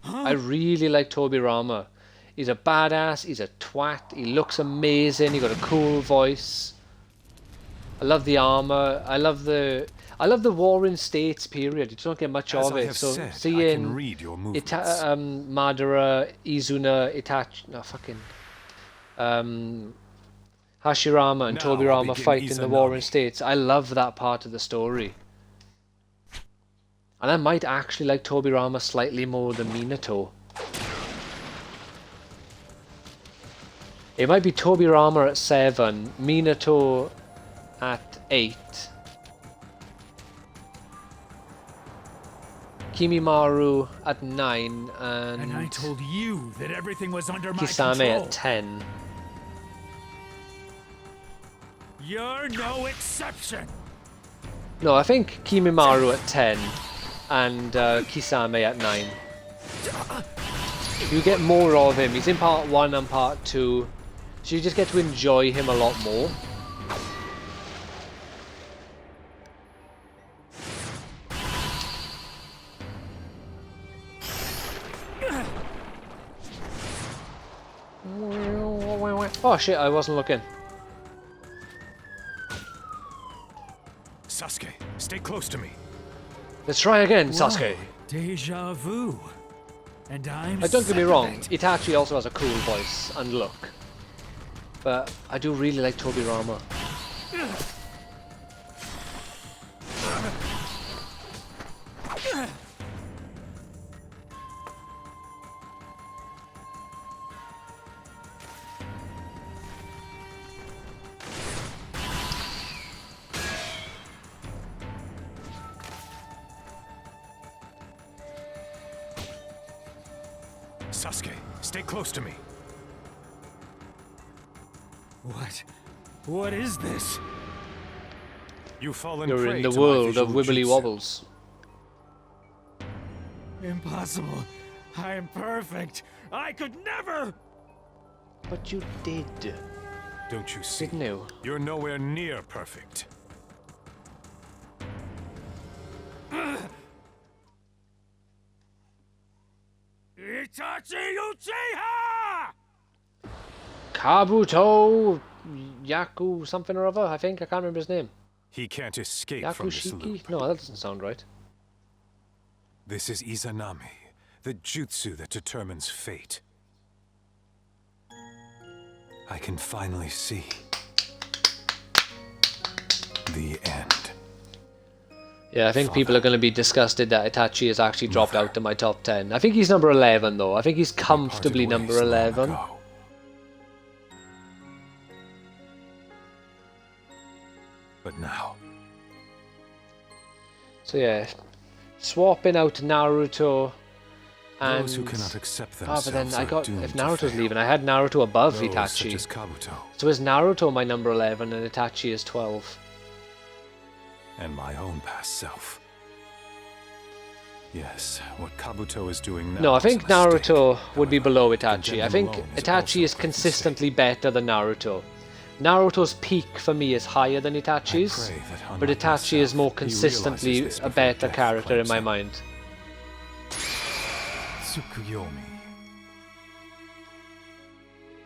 I really like Tobirama. He's a badass, he's a twat, he looks amazing, he got a cool voice. I love the armor, I love the Warring States period. You don't get much As of I it. have So said, I seeing can read your movements. Madara, Izuna, Itachi, no fucking Hashirama and Now I'll Tobirama begin fight in the Warring Izanami. States. I love that part of the story. And I might actually like Tobirama slightly more than Minato. It might be Tobirama at 7, Minato at 8, Kimimaru at 9, And I told you that everything was under my Kisame control. at 10. You're no exception. No, I think Kimimaru at 10 and Kisame at 9. You get more of him. He's in part 1 and part 2, so you just get to enjoy him a lot more. Oh shit, I wasn't looking. Sasuke, stay close to me. Let's try again, Whoa, Sasuke. Deja vu. And I'm Don't get sick me of wrong, it. Itachi also has a cool voice and look. But I do really like Tobirama. Sasuke, stay close to me. What is this? You've fallen You're prey in the to my world of visual wibbly jutsu. wobbles. Impossible. I am perfect. I could never. But you did. Don't you see? Didn't you? You're nowhere near perfect. Itachi Uchiha! Kabuto Yaku something or other, I think. I can't remember his name. He can't escape from this Yakushiki? loop. No, that doesn't sound right. This is Izanami, the jutsu that determines fate. I can finally see the end. Yeah, I think people are going to be disgusted that Itachi has actually dropped out of my top 10. I think he's number 11 though. I think he's comfortably number 11. But now. So yeah, swapping out Naruto and... Those who cannot accept but themselves then I are got, doomed if to Naruto's fail. leaving, I had Naruto above Those Itachi. such as Kabuto. So is Naruto my number 11 and Itachi is 12? And my own past self. Yes, what Kabuto is doing now. No, I is think a mistake. Naruto would be below Itachi. Condemn I him think alone is Itachi also is a consistently better than Naruto. Naruto's peak for me is higher than Itachi's, pray that but unlike Itachi is himself, more he consistently realizes this a before better death character in claims my him. mind. Tsukuyomi.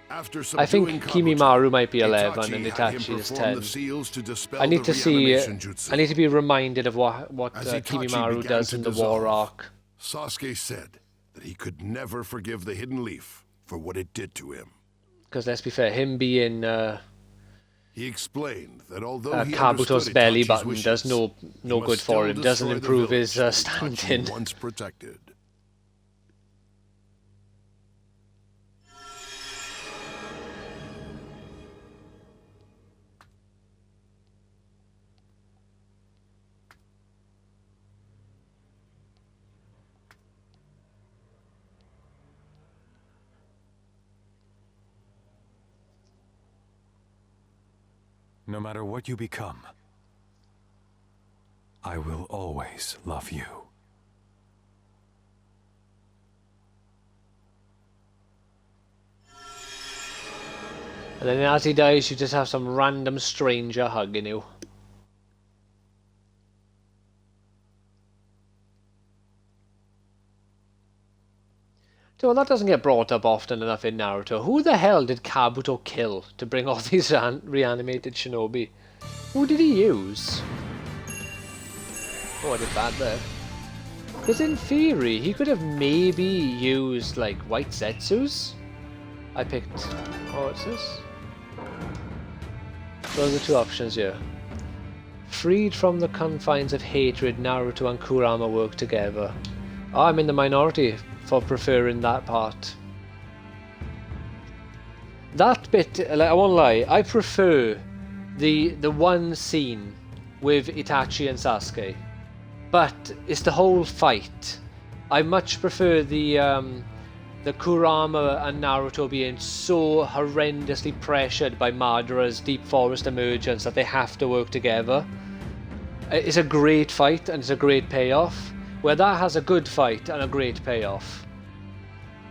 After I think subduing Kimimaru might be Itachi 11 and had him Itachi is perform 10. the seals to dispel I need the to see. reanimation jutsu. I need to be reminded of what As Itachi Kimimaru began does to in the dissolve, war arc. Sasuke said that he could never forgive the Hidden Leaf for what it did to him. Because let's be fair, him being He explained that although he Kabuto's understood belly Itachi's button wishes, does no he good must for still him. Doesn't destroy the improve his village that Itachi standing. once protected. No matter what you become, I will always love you. And then as he dies, you just have some random stranger hugging you. So that doesn't get brought up often enough in Naruto. Who the hell did Kabuto kill to bring all these reanimated shinobi? Who did he use? Oh, I did bad there. Because in theory, he could have maybe used, like, white Zetsus? I picked... Oh, what's this? Those are the two options here. Freed from the confines of hatred, Naruto and Kurama work together. Oh, I'm in the minority for preferring that part. That bit, I won't lie, I prefer the one scene with Itachi and Sasuke. But it's the whole fight. I much prefer the Kurama and Naruto being so horrendously pressured by Madara's deep forest emergence that they have to work together. It's a great fight and it's a great payoff, where that has a good fight and a great payoff.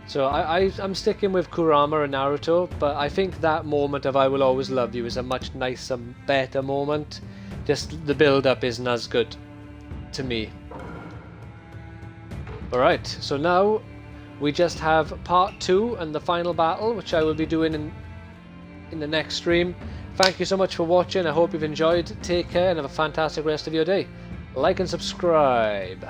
So I'm sticking with Kurama and Naruto, but I think that moment of I will always love you is a much nicer, better moment. Just the build-up isn't as good to me. Alright, so now we just have part 2 and the final battle, which I will be doing in the next stream. Thank you so much for watching. I hope you've enjoyed. Take care and have a fantastic rest of your day. Like and subscribe.